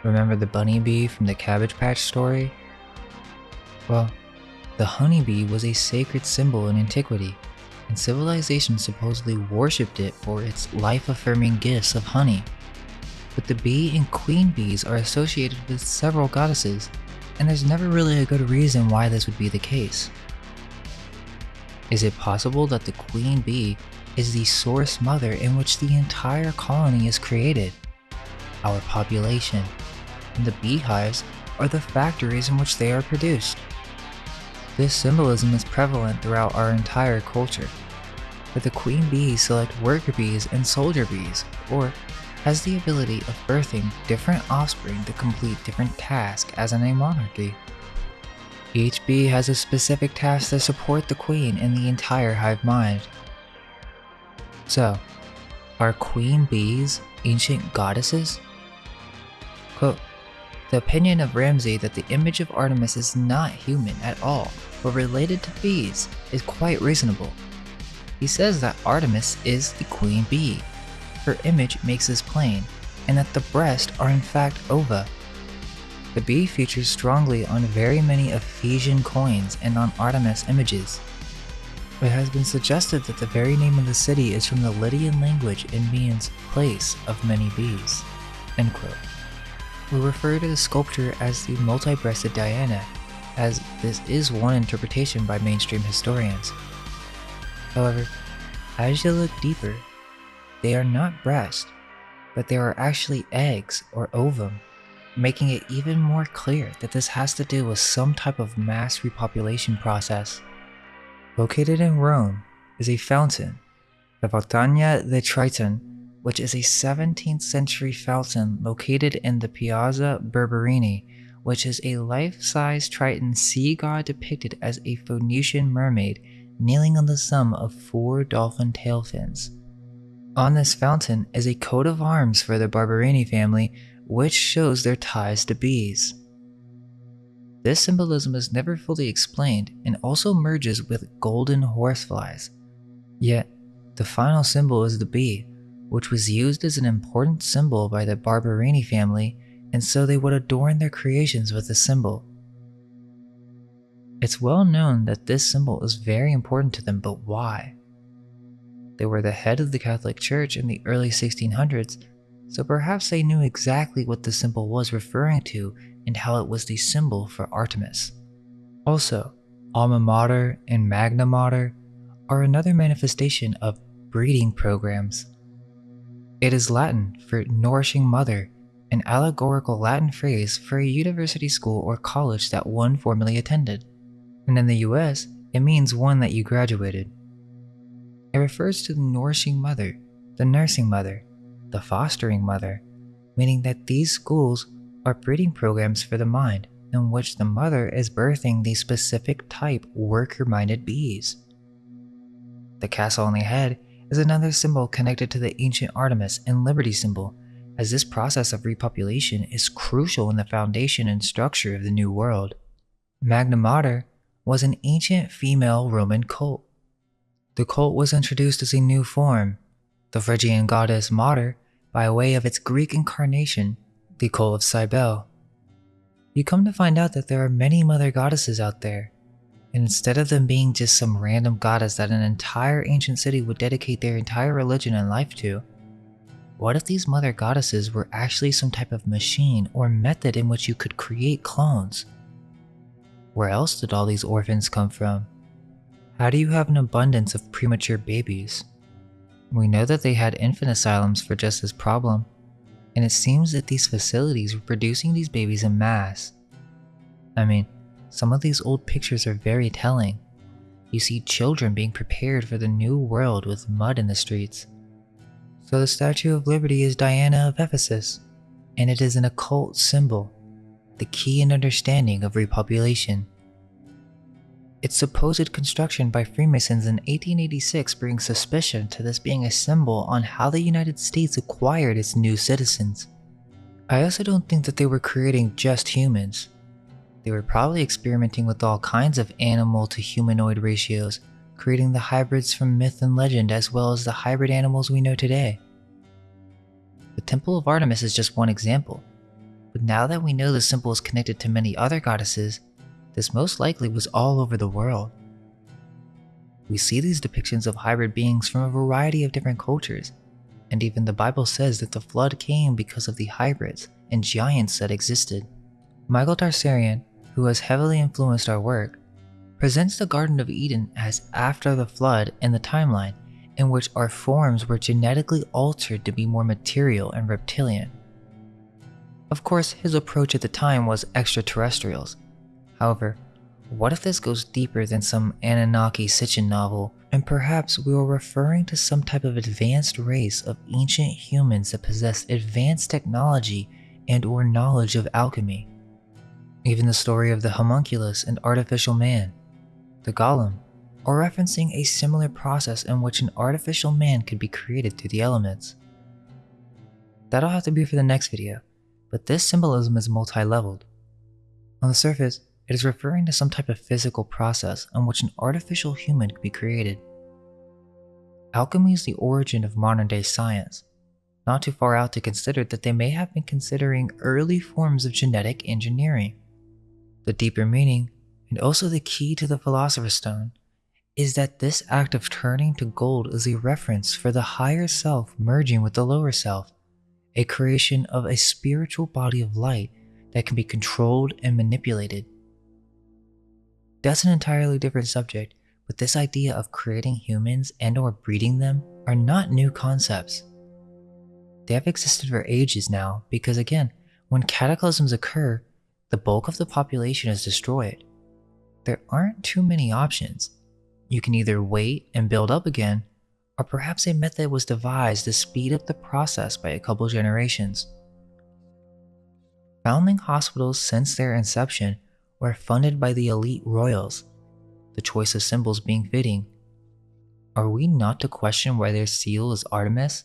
Remember the bunny bee from the Cabbage Patch story? Well, the honeybee was a sacred symbol in antiquity, and civilization supposedly worshipped it for its life-affirming gifts of honey. But the bee and queen bees are associated with several goddesses, and there's never really a good reason why this would be the case. Is it possible that the queen bee is the source mother in which the entire colony is created? Our population, and the beehives are the factories in which they are produced. This symbolism is prevalent throughout our entire culture, where the queen bees select worker bees and soldier bees, or has the ability of birthing different offspring to complete different tasks as in a monarchy. Each bee has a specific task to support the queen and the entire hive mind. So, are queen bees ancient goddesses? Quote, the opinion of Ramsay that the image of Artemis is not human at all, but related to bees, is quite reasonable. He says that Artemis is the queen bee. Her image makes this plain, and that the breasts are in fact ova. The bee features strongly on very many Ephesian coins and on Artemis images. It has been suggested that the very name of the city is from the Lydian language and means place of many bees. End quote. We refer to the sculpture as the multi-breasted Diana, as this is one interpretation by mainstream historians. However, as you look deeper, they are not breasts, but they are actually eggs or ovum, making it even more clear that this has to do with some type of mass repopulation process. Located in Rome is a fountain The Fontana de Triton, which is a 17th century fountain located in the Piazza Berberini, which is a life-size Triton sea god depicted as a Phoenician mermaid kneeling on the stem of 4 dolphin tail fins. On this fountain is a coat of arms for the Barberini family, which shows their ties to bees. This symbolism is never fully explained and also merges with golden horseflies. Yet, the final symbol is the bee, which was used as an important symbol by the Barberini family, and so they would adorn their creations with the symbol. It's well known that this symbol is very important to them, but why? They were the head of the Catholic Church in the early 1600s, so perhaps they knew exactly what the symbol was referring to and how it was the symbol for Artemis. Also, Alma Mater and Magna Mater are another manifestation of breeding programs. It is Latin for nourishing mother, an allegorical Latin phrase for a university school or college that one formerly attended. And in the US, it means one that you graduated. It refers to the nourishing mother, the nursing mother, the fostering mother, meaning that these schools are breeding programs for the mind in which the mother is birthing the specific type worker-minded bees. The castle on the head is another symbol connected to the ancient Artemis and Liberty symbol, as this process of repopulation is crucial in the foundation and structure of the New World. Magna Mater was an ancient female Roman cult. The cult was introduced as a new form, the Phrygian goddess Mater, by way of its Greek incarnation, the cult of Cybele. You come to find out that there are many mother goddesses out there, and instead of them being just some random goddess that an entire ancient city would dedicate their entire religion and life to, what if these mother goddesses were actually some type of machine or method in which you could create clones? Where else did all these orphans come from? How do you have an abundance of premature babies? We know that they had infant asylums for just this problem, and it seems that these facilities were producing these babies en masse. I mean, some of these old pictures are very telling. You see children being prepared for the new world with mud in the streets. So the Statue of Liberty is Diana of Ephesus, and it is an occult symbol, the key in understanding of repopulation. Its supposed construction by Freemasons in 1886 brings suspicion to this being a symbol on how the United States acquired its new citizens. I also don't think that they were creating just humans. They were probably experimenting with all kinds of animal to humanoid ratios, creating the hybrids from myth and legend as well as the hybrid animals we know today. The Temple of Artemis is just one example, but now that we know the symbol is connected to many other goddesses, this most likely was all over the world. We see these depictions of hybrid beings from a variety of different cultures, and even the Bible says that the flood came because of the hybrids and giants that existed. Michael Tarsarian, who has heavily influenced our work, presents the Garden of Eden as after the flood in the timeline, in which our forms were genetically altered to be more material and reptilian. Of course, his approach at the time was extraterrestrials. However, what if this goes deeper than some Anunnaki Sitchin novel, and perhaps we were referring to some type of advanced race of ancient humans that possessed advanced technology and or knowledge of alchemy? Even the story of the homunculus and artificial man, the golem, are referencing a similar process in which an artificial man could be created through the elements. That'll have to be for the next video, but this symbolism is multi-leveled. On the surface, it is referring to some type of physical process in which an artificial human could be created. Alchemy is the origin of modern-day science, not too far out to consider that they may have been considering early forms of genetic engineering. The deeper meaning, and also the key to the Philosopher's Stone, is that this act of turning to gold is a reference for the higher self merging with the lower self, a creation of a spiritual body of light that can be controlled and manipulated. That's an entirely different subject, but this idea of creating humans and or breeding them are not new concepts. They have existed for ages now because again, when cataclysms occur, the bulk of the population is destroyed. There aren't too many options. You can either wait and build up again, Or perhaps a method was devised to speed up the process by a couple generations. Foundling hospitals since their inception were funded by the elite royals, the choice of symbols being fitting. Are we not to question why their seal is Artemis?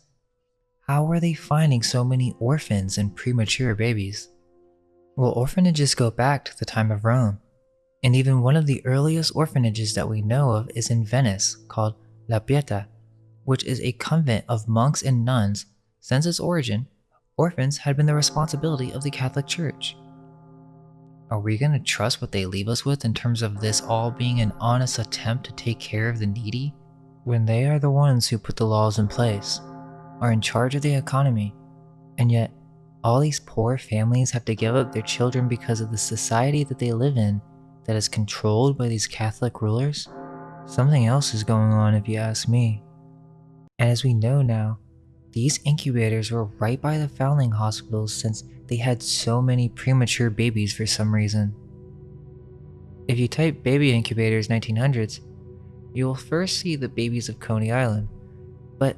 How are they finding so many orphans and premature babies? Well, orphanages go back to the time of Rome, and even one of the earliest orphanages that we know of is in Venice, called La Pieta, which is a convent of monks and nuns. Since its origin, orphans had been the responsibility of the Catholic Church. Are we going to trust what they leave us with in terms of this all being an honest attempt to take care of the needy, when they are the ones who put the laws in place, are in charge of the economy, and yet all these poor families have to give up their children because of the society that they live in that is controlled by these Catholic rulers? Something else is going on if you ask me. And as we know now, these incubators were right by the foundling hospitals since they had so many premature babies for some reason. If you type baby incubators 1900s, you will first see the babies of Coney Island. But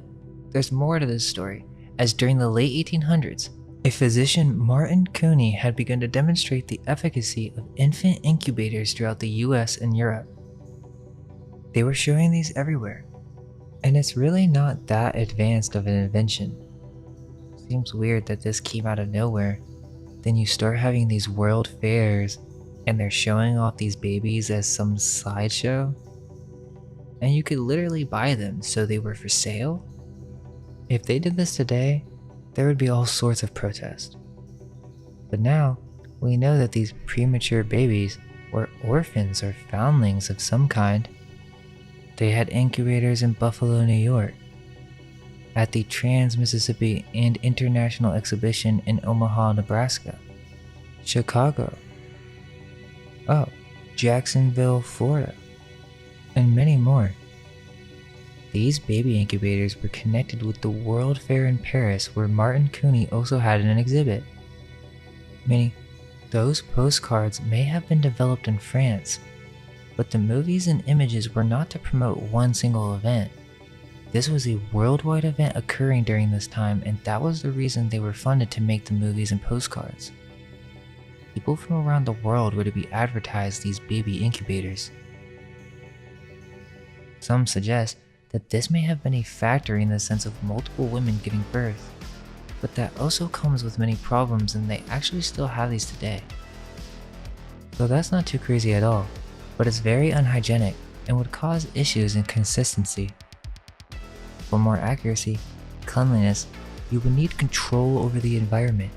there's more to this story, as during the late 1800s, a physician, Martin Cooney, had begun to demonstrate the efficacy of infant incubators throughout the US and Europe. They were showing these everywhere, and it's really not that advanced of an invention. Seems weird that this came out of nowhere. Then you start having these world fairs, and they're showing off these babies as some sideshow, and you could literally buy them, so they were for sale? If they did this today, there would be all sorts of protest. But now, we know that these premature babies were orphans or foundlings of some kind. They had incubators in Buffalo, New York, at the Trans-Mississippi and International Exhibition in Omaha, Nebraska, Chicago, Jacksonville, Florida, and many more. These baby incubators were connected with the World Fair in Paris, where Martin Cooney also had an exhibit. Meaning, those postcards may have been developed in France, but the movies and images were not to promote one single event. This was a worldwide event occurring during this time, and that was the reason they were funded to make the movies and postcards. People from around the world were to be advertised these baby incubators. Some suggest that this may have been a factor in the sense of multiple women giving birth, but that also comes with many problems, and they actually still have these today. So that's not too crazy at all, but it's very unhygienic and would cause issues in consistency. For more accuracy, cleanliness, you would need control over the environment.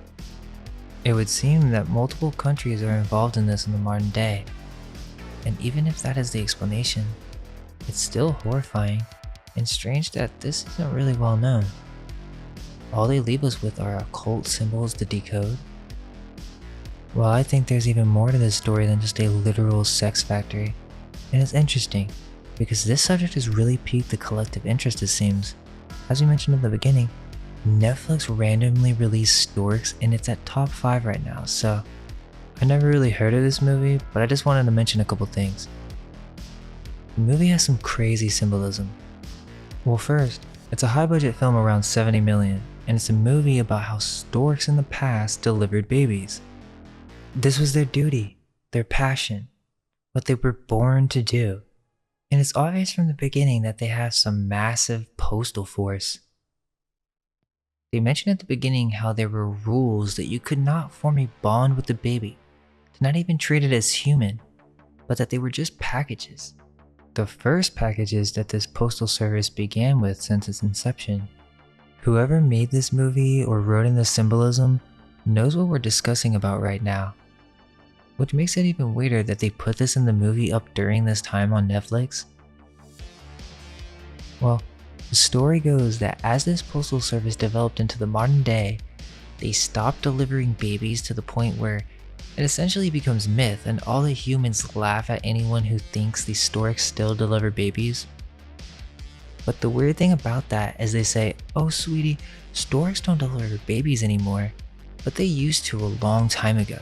It would seem that multiple countries are involved in this in the modern day, and even if that is the explanation, it's still horrifying and strange that this isn't really well known. All they leave us with are occult symbols to decode. Well, I think there's even more to this story than just a literal sex factory, and it's interesting because this subject has really piqued the collective interest, it seems. As we mentioned at the beginning, Netflix randomly released Storks, and it's at top 5 right now, so I never really heard of this movie, but I just wanted to mention a couple things. The movie has some crazy symbolism. Well, first, it's a high-budget film around 70 million, and it's a movie about how storks in the past delivered babies. This was their duty, their passion, what they were born to do. And it's obvious from the beginning that they have some massive postal force. They mentioned at the beginning how there were rules that you could not form a bond with the baby, to not even treat it as human, but that they were just packages. The first packages that this postal service began with since its inception. Whoever made this movie or wrote in the symbolism knows what we're discussing about right now. Which makes it even weirder that they put this in the movie up during this time on Netflix. Well, the story goes that as this postal service developed into the modern day, they stopped delivering babies to the point where it essentially becomes myth, and all the humans laugh at anyone who thinks the storks still deliver babies. But the weird thing about that is they say, "Oh sweetie, storks don't deliver babies anymore, but they used to a long time ago."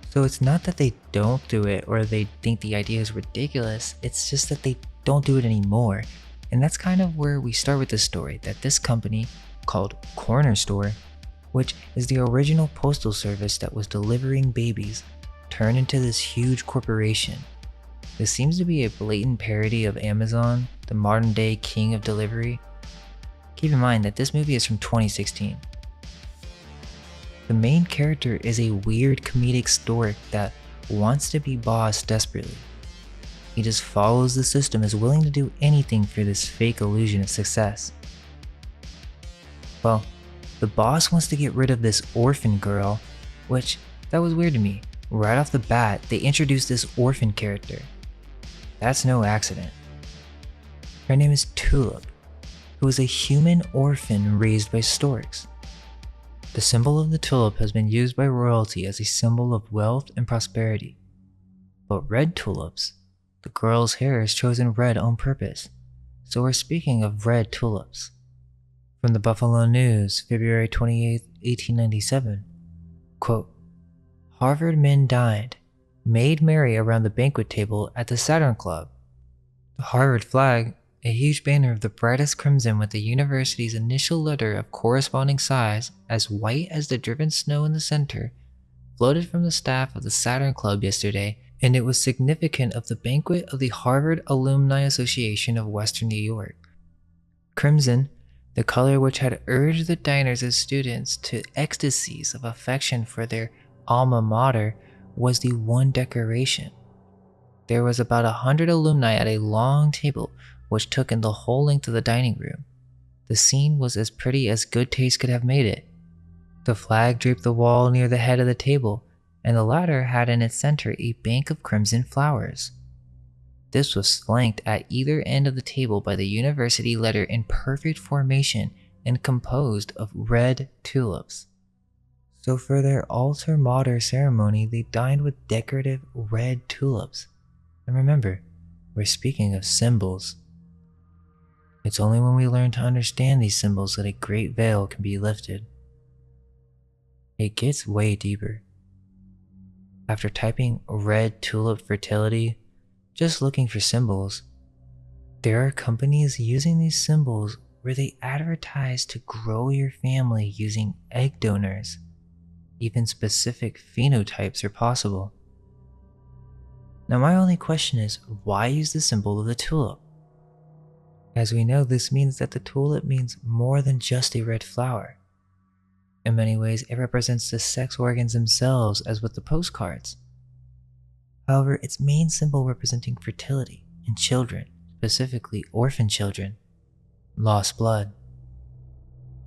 So it's not that they don't do it or they think the idea is ridiculous, it's just that they don't do it anymore. And that's kind of where we start with the story that this company, called Corner Store, which is the original postal service that was delivering babies, turned into this huge corporation. This seems to be a blatant parody of Amazon, the modern day king of delivery. Keep in mind that this movie is from 2016. The main character is a weird comedic stork that wants to be boss desperately. He just follows the system, is willing to do anything for this fake illusion of success. Well, the boss wants to get rid of this orphan girl, which, that was weird to me. Right off the bat, they introduced this orphan character. That's no accident. Her name is Tulip, who is a human orphan raised by storks. The symbol of the tulip has been used by royalty as a symbol of wealth and prosperity. But red tulips, the girl's hair is chosen red on purpose, so we're speaking of red tulips. From the Buffalo News, February 28, 1897, quote, Harvard men dined, made merry around the banquet table at the Saturn Club. The Harvard flag, a huge banner of the brightest crimson with the university's initial letter of corresponding size as white as the driven snow in the center, floated from the staff of the Saturn Club yesterday, and it was significant of the banquet of the Harvard Alumni Association of Western New York. Crimson, the color which had urged the diners as students to ecstasies of affection for their alma mater, was the one decoration. There was about 100 alumni at a long table which took in the whole length of the dining room. The scene was as pretty as good taste could have made it. The flag draped the wall near the head of the table, and the latter had in its center a bank of crimson flowers. This was flanked at either end of the table by the university letter in perfect formation and composed of red tulips. So for their altar mater ceremony, they dined with decorative red tulips. And remember, we're speaking of symbols. It's only when we learn to understand these symbols that a great veil can be lifted. It gets way deeper. After typing red tulip fertility, just looking for symbols, there are companies using these symbols where they advertise to grow your family using egg donors. Even specific phenotypes are possible. Now my only question is, why use the symbol of the tulip? As we know, this means that the tulip means more than just a red flower. In many ways, it represents the sex organs themselves, as with the postcards. However, its main symbol representing fertility in children, specifically orphan children, lost blood.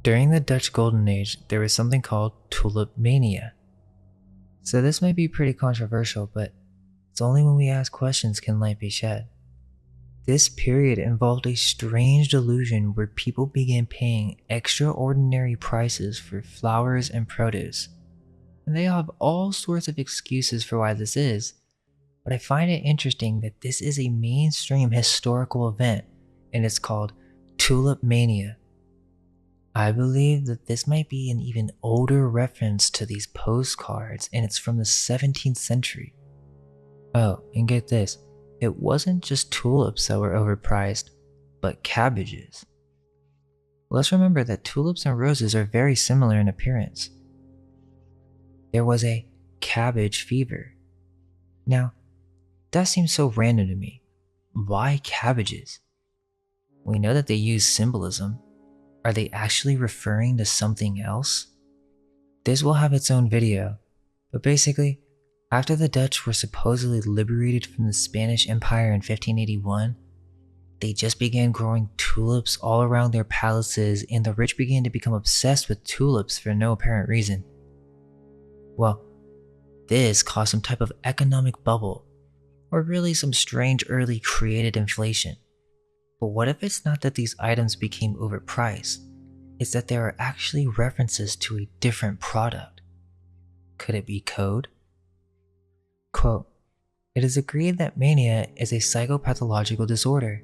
During the Dutch Golden Age, there was something called tulip mania. So this might be pretty controversial, but it's only when we ask questions can light be shed. This period involved a strange delusion where people began paying extraordinary prices for flowers and produce. And they have all sorts of excuses for why this is, but I find it interesting that this is a mainstream historical event, and it's called tulip mania. I believe that this might be an even older reference to these postcards, and it's from the 17th century. Oh, and get this. It wasn't just tulips that were overpriced, but cabbages. Let's remember that tulips and roses are very similar in appearance. There was a cabbage fever. Now, that seems so random to me. Why cabbages? We know that they use symbolism. Are they actually referring to something else? This will have its own video, but basically, after the Dutch were supposedly liberated from the Spanish Empire in 1581, they just began growing tulips all around their palaces, and the rich began to become obsessed with tulips for no apparent reason. Well, this caused some type of economic bubble, or really some strange early created inflation. But what if it's not that these items became overpriced? It's that there are actually references to a different product. Could it be code? Quote, it is agreed that mania is a psychopathological disorder.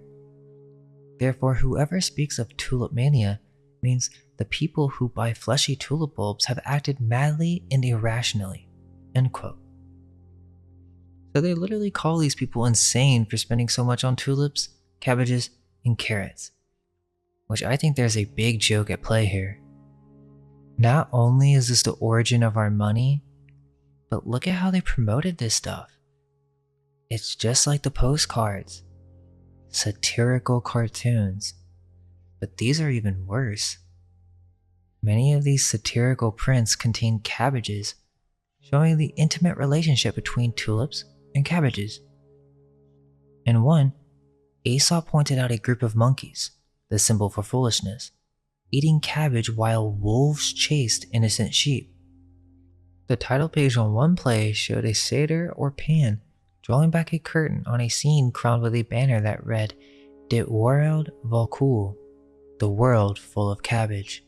Therefore, whoever speaks of tulip mania means the people who buy fleshy tulip bulbs have acted madly and irrationally. End quote. So they literally call these people insane for spending so much on tulips, cabbages, and carrots, which I think there's a big joke at play here. Not only is this the origin of our money, but look at how they promoted this stuff. It's just like the postcards. Satirical cartoons. But these are even worse. Many of these satirical prints contain cabbages, showing the intimate relationship between tulips and cabbages. In one, Aesop pointed out a group of monkeys, the symbol for foolishness, eating cabbage while wolves chased innocent sheep. The title page on one play showed a satyr or pan drawing back a curtain on a scene crowned with a banner that read, "Dit Wereld vol Kool," the world full of cabbage.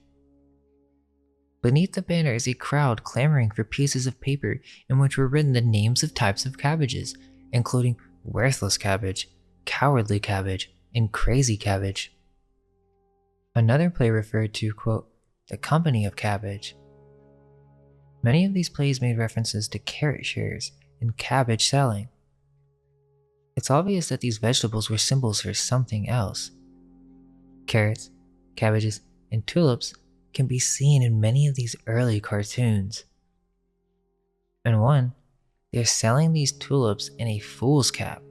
Beneath the banner is a crowd clamoring for pieces of paper in which were written the names of types of cabbages, including worthless cabbage, cowardly cabbage, and crazy cabbage. Another play referred to, quote, the company of cabbage. Many of these plays made references to carrot shares and cabbage selling. It's obvious that these vegetables were symbols for something else. Carrots, cabbages, and tulips can be seen in many of these early cartoons. In one, they're selling these tulips in a fool's cap.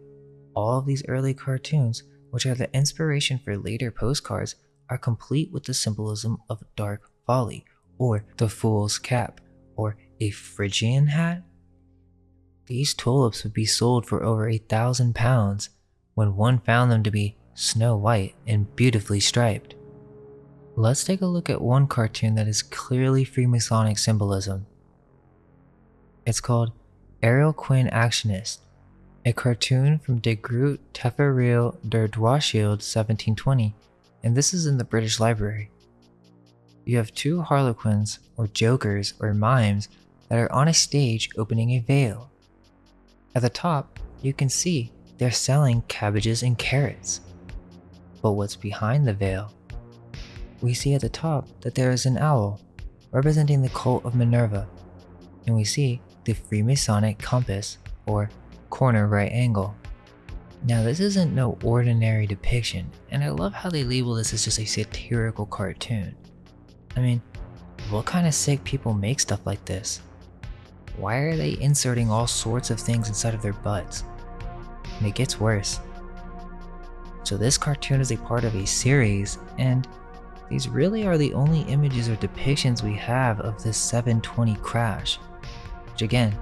All of these early cartoons, which are the inspiration for later postcards, are complete with the symbolism of dark folly, or the fool's cap, or a Phrygian hat. These tulips would be sold for over £1,000 when one found them to be snow white and beautifully striped. Let's take a look at one cartoon that is clearly Freemasonic symbolism. It's called Ariel Quinn Actionist, a cartoon from De Groot Tefereel der Dwarschild 1720, and this is in the British Library. You have two harlequins, or jokers, or mimes, that are on a stage opening a veil. At the top, you can see they're selling cabbages and carrots. But what's behind the veil? We see at the top that there is an owl, representing the cult of Minerva, and we see the Freemasonic compass, or corner right angle. Now this isn't no ordinary depiction, and I love how they label this as just a satirical cartoon. I mean, what kind of sick people make stuff like this? Why are they inserting all sorts of things inside of their butts? And it gets worse. So this cartoon is a part of a series, and these really are the only images or depictions we have of this 720 crash. Which again,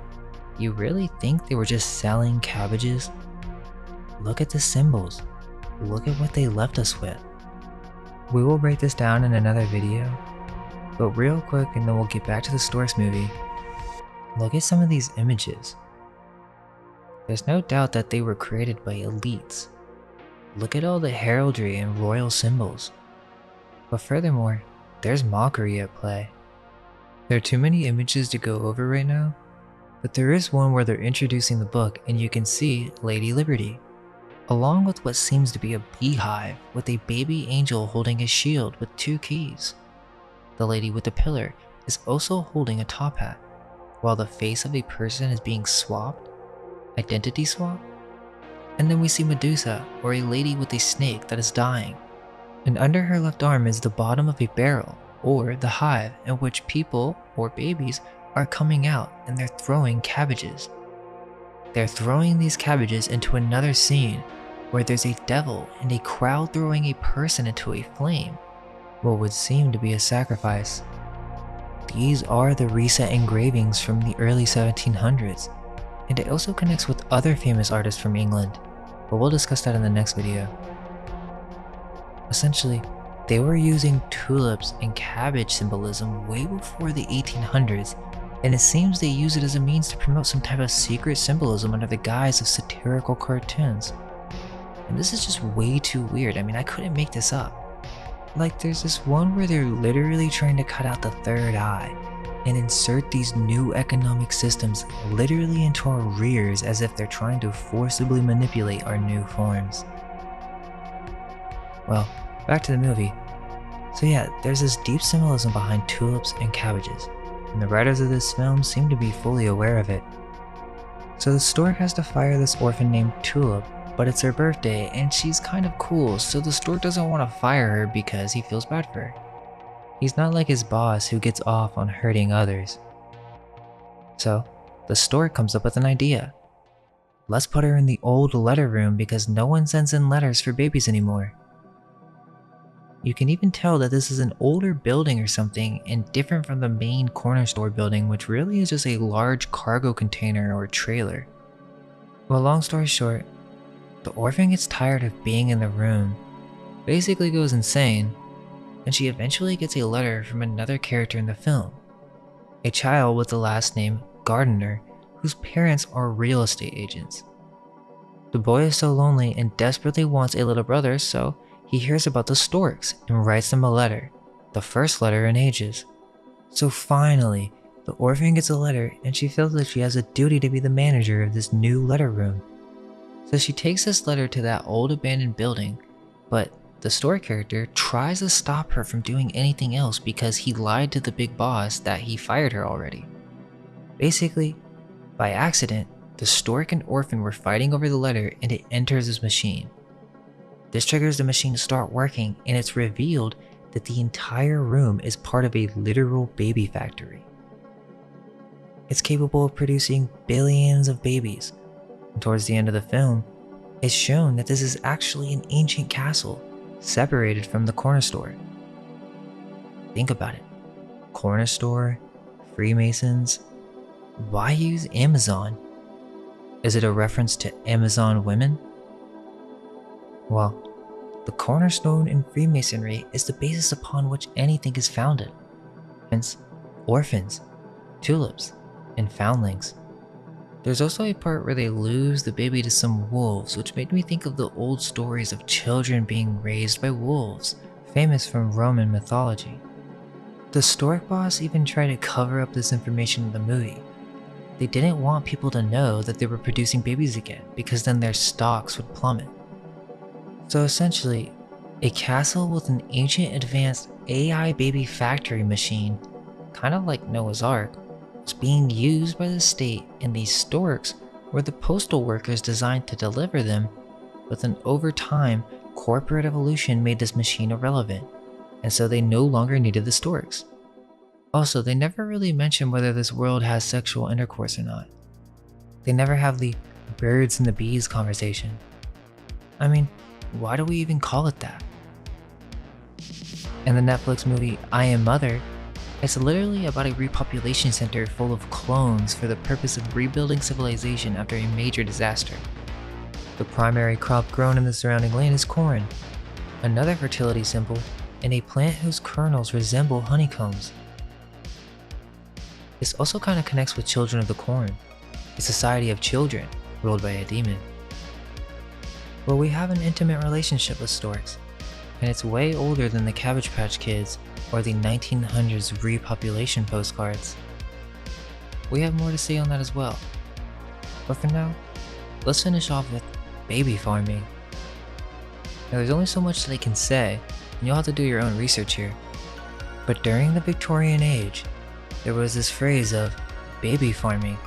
you really think they were just selling cabbages? Look at the symbols. Look at what they left us with. We will break this down in another video, but real quick and then we'll get back to the Storks movie. Look at some of these images. There's no doubt that they were created by elites. Look at all the heraldry and royal symbols. But furthermore, there's mockery at play. There are too many images to go over right now, but there is one where they're introducing the book and you can see Lady Liberty, along with what seems to be a beehive with a baby angel holding a shield with 2 keys. The lady with the pillar is also holding a top hat, while the face of a person is being swapped, identity swap. And then we see Medusa, or a lady with a snake that is dying. And under her left arm is the bottom of a barrel, or the hive in which people, or babies, are coming out and they're throwing cabbages. They're throwing these cabbages into another scene where there's a devil and a crowd throwing a person into a flame, what would seem to be a sacrifice. These are the reset engravings from the early 1700s, and it also connects with other famous artists from England, but we'll discuss that in the next video. Essentially, they were using tulips and cabbage symbolism way before the 1800s, and it seems they use it as a means to promote some type of secret symbolism under the guise of satirical cartoons. And this is just way too weird. I mean, I couldn't make this up. Like, there's this one where they're literally trying to cut out the third eye and insert these new economic systems literally into our rears as if they're trying to forcibly manipulate our new forms. Well, back to the movie. So yeah, there's this deep symbolism behind tulips and cabbages, and the writers of this film seem to be fully aware of it. So the stork has to fire this orphan named Tulip But it's her birthday and she's kind of cool, so the stork doesn't want to fire her because he feels bad for her. He's not like his boss who gets off on hurting others. So, the stork comes up with an idea. Let's put her in the old letter room because no one sends in letters for babies anymore. You can even tell that this is an older building or something and different from the main corner store building, which really is just a large cargo container or trailer. Well, long story short, the orphan gets tired of being in the room, basically goes insane, and she eventually gets a letter from another character in the film, a child with the last name Gardner, whose parents are real estate agents. The boy is so lonely and desperately wants a little brother, so he hears about the Storks and writes them a letter, the first letter in ages. So finally, the orphan gets a letter and she feels that she has a duty to be the manager of this new letter room. So she takes this letter to that old abandoned building, but the Stork character tries to stop her from doing anything else because he lied to the big boss that he fired her already. Basically, by accident, the Stork and orphan were fighting over the letter and it enters his machine. This triggers the machine to start working and it's revealed that the entire room is part of a literal baby factory. It's capable of producing billions of babies, and towards the end of the film, it's shown that this is actually an ancient castle separated from the corner store. Think about it. Corner store, Freemasons. Why use Amazon? Is it a reference to Amazon women? Well, the cornerstone in Freemasonry is the basis upon which anything is founded. Hence, orphans, tulips, and foundlings. There's also a part where they lose the baby to some wolves, which made me think of the old stories of children being raised by wolves, famous from Roman mythology. The Stork boss even tried to cover up this information in the movie. They didn't want people to know that they were producing babies again, because then their stocks would plummet. So essentially, a castle with an ancient advanced AI baby factory machine, kind of like Noah's Ark, was being used by the state, and these storks were the postal workers designed to deliver them, but then over time, corporate evolution made this machine irrelevant, and so they no longer needed the storks. Also, they never really mention whether this world has sexual intercourse or not. They never have the birds and the bees conversation. I mean, why do we even call it that? In the Netflix movie I Am Mother, it's literally about a repopulation center full of clones for the purpose of rebuilding civilization after a major disaster. The primary crop grown in the surrounding land is corn, another fertility symbol, and a plant whose kernels resemble honeycombs. This also kind of connects with Children of the Corn, a society of children ruled by a demon. Well, we have an intimate relationship with storks, and it's way older than the Cabbage Patch Kids or the 1900s repopulation postcards. We have more to say on that as well. But for now, let's finish off with baby farming. Now there's only so much that I can say, and you'll have to do your own research here. But during the Victorian age, there was this phrase of baby farming,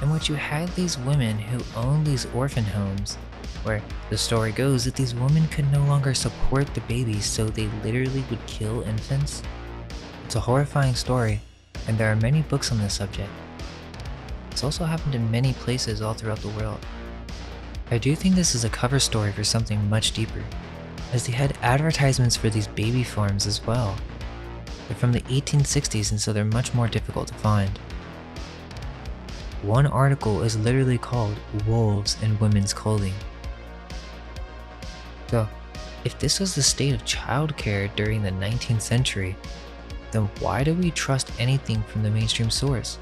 in which you had these women who owned these orphan homes, where the story goes that these women could no longer support the babies, so they literally would kill infants. It's a horrifying story, and there are many books on this subject. It's also happened in many places all throughout the world. I do think this is a cover story for something much deeper, as they had advertisements for these baby farms as well. They're from the 1860s, and so they're much more difficult to find. One article is literally called Wolves in Women's Clothing. So, if this was the state of childcare during the 19th century, then why do we trust anything from the mainstream source?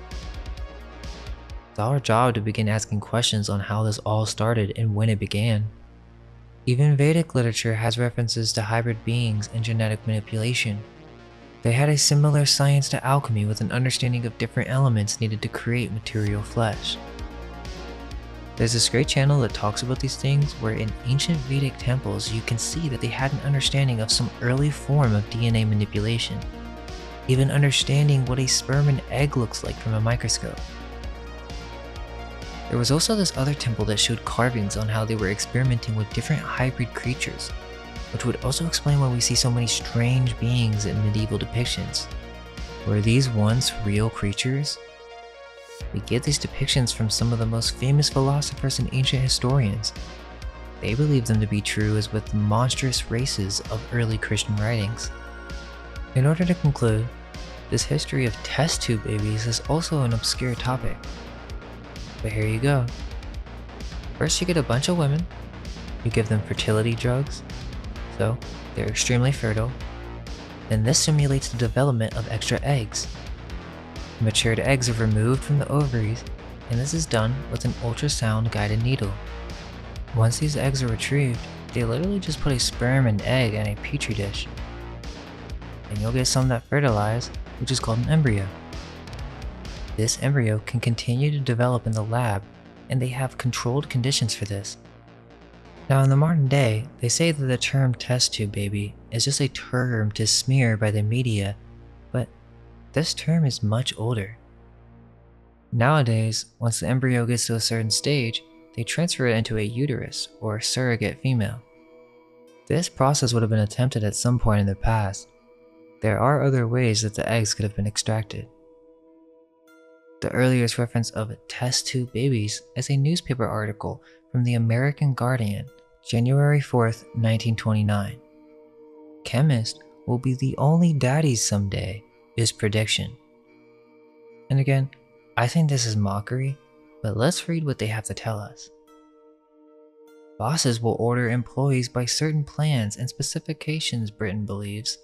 It's our job to begin asking questions on how this all started and when it began. Even Vedic literature has references to hybrid beings and genetic manipulation. They had a similar science to alchemy with an understanding of different elements needed to create material flesh. There's this great channel that talks about these things where in ancient Vedic temples you can see that they had an understanding of some early form of DNA manipulation, even understanding what a sperm and egg looks like from a microscope. There was also this other temple that showed carvings on how they were experimenting with different hybrid creatures, which would also explain why we see so many strange beings in medieval depictions. Were these once real creatures? We get these depictions from some of the most famous philosophers and ancient historians. They believe them to be true as with the monstrous races of early Christian writings. In order to conclude, this history of test tube babies is also an obscure topic. But here you go. First you get a bunch of women, you give them fertility drugs, so they're extremely fertile, then this simulates the development of extra eggs. Matured eggs are removed from the ovaries, and this is done with an ultrasound guided needle. Once these eggs are retrieved, they literally just put a sperm and egg in a petri dish. And you'll get some that fertilize, which is called an embryo. This embryo can continue to develop in the lab, and they have controlled conditions for this. Now in the modern day, they say that the term test tube baby is just a term to smear by the media, but this term is much older. Nowadays, once the embryo gets to a certain stage, they transfer it into a uterus or surrogate female. This process would have been attempted at some point in the past. There are other ways that the eggs could have been extracted. The earliest reference of test tube babies is a newspaper article from the American Guardian, January 4th, 1929. Chemists will be the only daddies someday, is prediction. And again, I think this is mockery, but let's read what they have to tell us. Bosses will order employees by certain plans and specifications, Britain believes.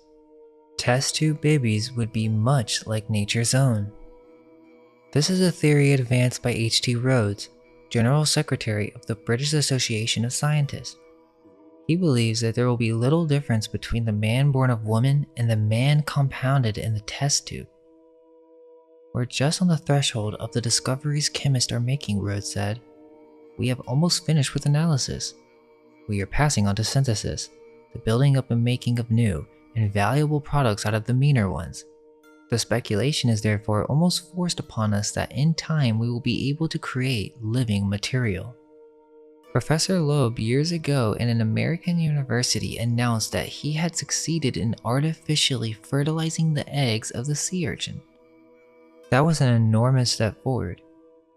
Test tube babies would be much like nature's own. This is a theory advanced by H.T. Rhodes, General Secretary of the British Association of Scientists. He believes that there will be little difference between the man born of woman and the man compounded in the test tube. We're just on the threshold of the discoveries chemists are making, Rhodes said. We have almost finished with analysis. We are passing on to synthesis, the building up and making of new and valuable products out of the meaner ones. The speculation is therefore almost forced upon us that in time we will be able to create living material. Professor Loeb years ago in an American university announced that he had succeeded in artificially fertilizing the eggs of the sea urchin. That was an enormous step forward.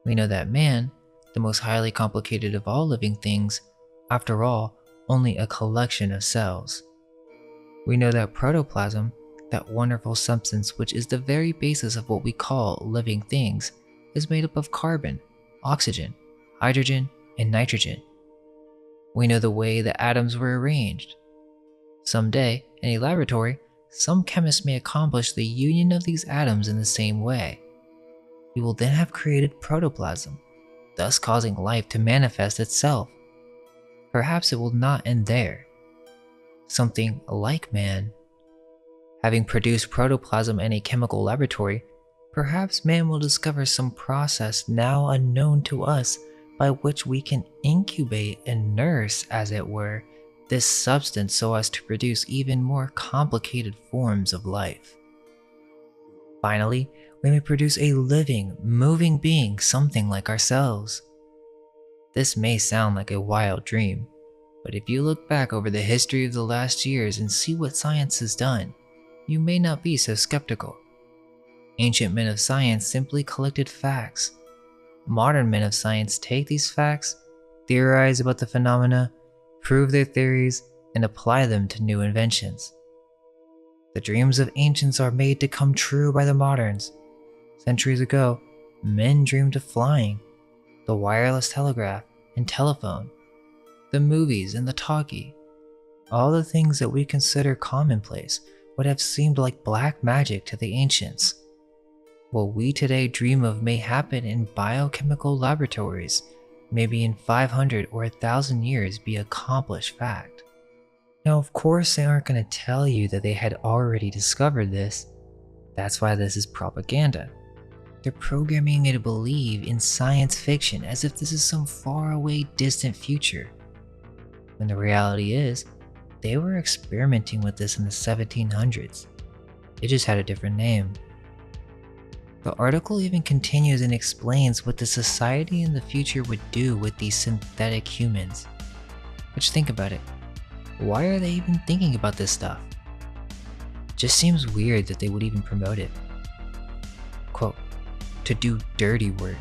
We know that man, the most highly complicated of all living things, after all, only a collection of cells. We know that protoplasm, that wonderful substance which is the very basis of what we call living things, is made up of carbon, oxygen, hydrogen, and nitrogen. We know the way the atoms were arranged. Someday, in a laboratory, some chemists may accomplish the union of these atoms in the same way. We will then have created protoplasm, thus causing life to manifest itself. Perhaps it will not end there. Something like man. Having produced protoplasm in a chemical laboratory, perhaps man will discover some process now unknown to us by which we can incubate and nurse, as it were, this substance so as to produce even more complicated forms of life. Finally, we may produce a living, moving being something like ourselves. This may sound like a wild dream, but if you look back over the history of the last years and see what science has done, you may not be so skeptical. Ancient men of science simply collected facts. Modern men of science take these facts, theorize about the phenomena, prove their theories, and apply them to new inventions. The dreams of ancients are made to come true by the moderns. Centuries ago, men dreamed of flying, the wireless telegraph and telephone, the movies and the talkie. All the things that we consider commonplace would have seemed like black magic to the ancients. What we today dream of may happen in biochemical laboratories, maybe in 500 or 1,000 years be accomplished fact. Now of course they aren't going to tell you that they had already discovered this. That's why this is propaganda. They're programming you to believe in science fiction as if this is some faraway distant future. When the reality is, they were experimenting with this in the 1700s. It just had a different name. The article even continues and explains what the society in the future would do with these synthetic humans. Which, think about it, why are they even thinking about this stuff? Just seems weird that they would even promote it. Quote, to do dirty work.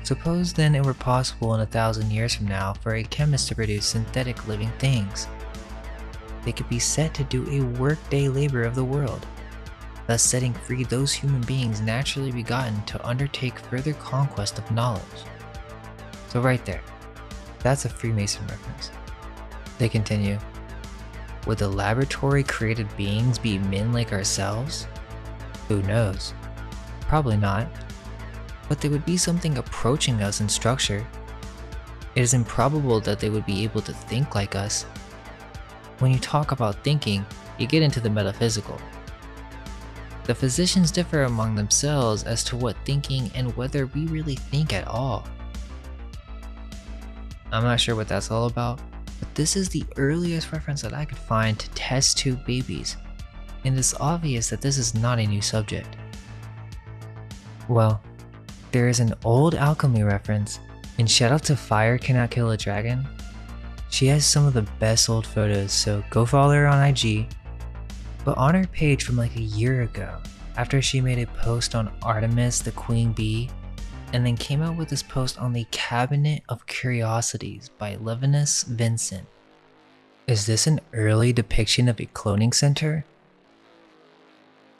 Suppose then it were possible in 1,000 years from now for a chemist to produce synthetic living things. They could be set to do a workday labor of the world, thus setting free those human beings naturally begotten to undertake further conquest of knowledge. So right there, that's a Freemason reference. They continue, would the laboratory created beings be men like ourselves? Who knows? Probably not. But they would be something approaching us in structure. It is improbable that they would be able to think like us. When you talk about thinking, you get into the metaphysical. The physicians differ among themselves as to what thinking and whether we really think at all. I'm not sure what that's all about, but this is the earliest reference that I could find to test tube babies, and it's obvious that this is not a new subject. Well, there is an old alchemy reference, and shout out to Fire Cannot Kill a Dragon. She has some of the best old photos, so go follow her on IG. But on her page from like a year ago, after she made a post on Artemis the Queen Bee, and then came out with this post on the Cabinet of Curiosities by Levinus Vincent. Is this an early depiction of a cloning center?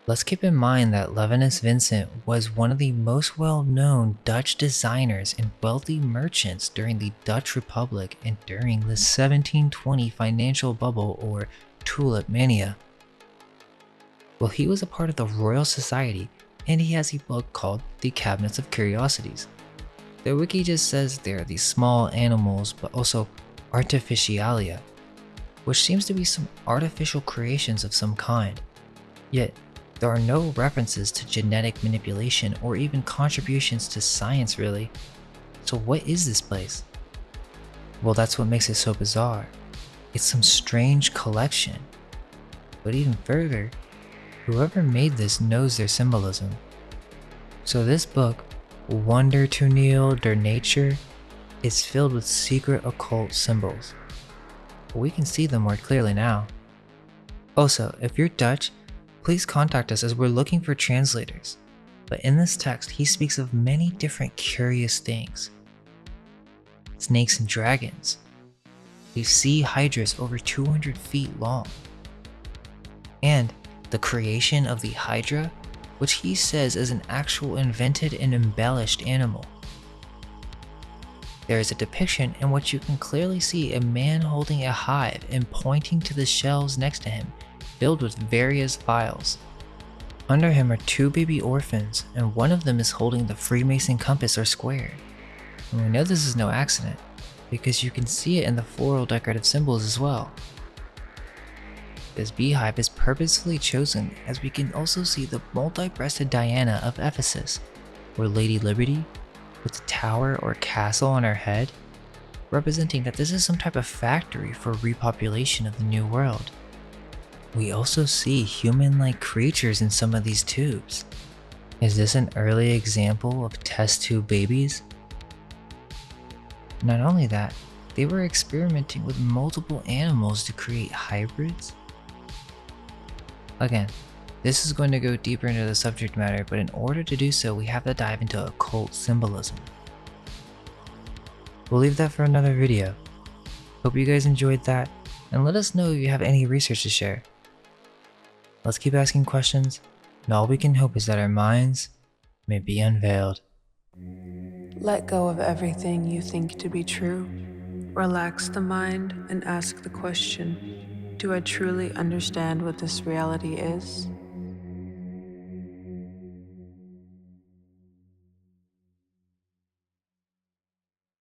Let's keep in mind that Levinus Vincent was one of the most well-known Dutch designers and wealthy merchants during the Dutch Republic and during the 1720 financial bubble or tulip mania. Well, he was a part of the Royal Society, and he has a book called The Cabinets of Curiosities. The wiki just says they are these small animals, but also artificialia, which seems to be some artificial creations of some kind. Yet, there are no references to genetic manipulation or even contributions to science really. So what is this place? Well, that's what makes it so bizarre. It's some strange collection. But even further, whoever made this knows their symbolism. So this book, Wonder to Kneel der Nature, is filled with secret occult symbols. We can see them more clearly now. Also, if you're Dutch, please contact us as we're looking for translators. But in this text, he speaks of many different curious things. Snakes and dragons. A sea hydras over 200 feet long. And the creation of the hydra, which he says is an actual invented and embellished animal. There is a depiction in which you can clearly see a man holding a hive and pointing to the shelves next to him, filled with various vials. Under him are two baby orphans, and one of them is holding the Freemason compass or square. And we know this is no accident, because you can see it in the floral decorative symbols as well. This beehive is purposefully chosen as we can also see the multi-breasted Diana of Ephesus, or Lady Liberty, with the tower or castle on her head, representing that this is some type of factory for repopulation of the New World. We also see human-like creatures in some of these tubes. Is this an early example of test tube babies? Not only that, they were experimenting with multiple animals to create hybrids. Again, this is going to go deeper into the subject matter, but in order to do so, we have to dive into occult symbolism. We'll leave that for another video. Hope you guys enjoyed that, and let us know if you have any research to share. Let's keep asking questions, and all we can hope is that our minds may be unveiled. Let go of everything you think to be true. Relax the mind and ask the question, do I truly understand what this reality is?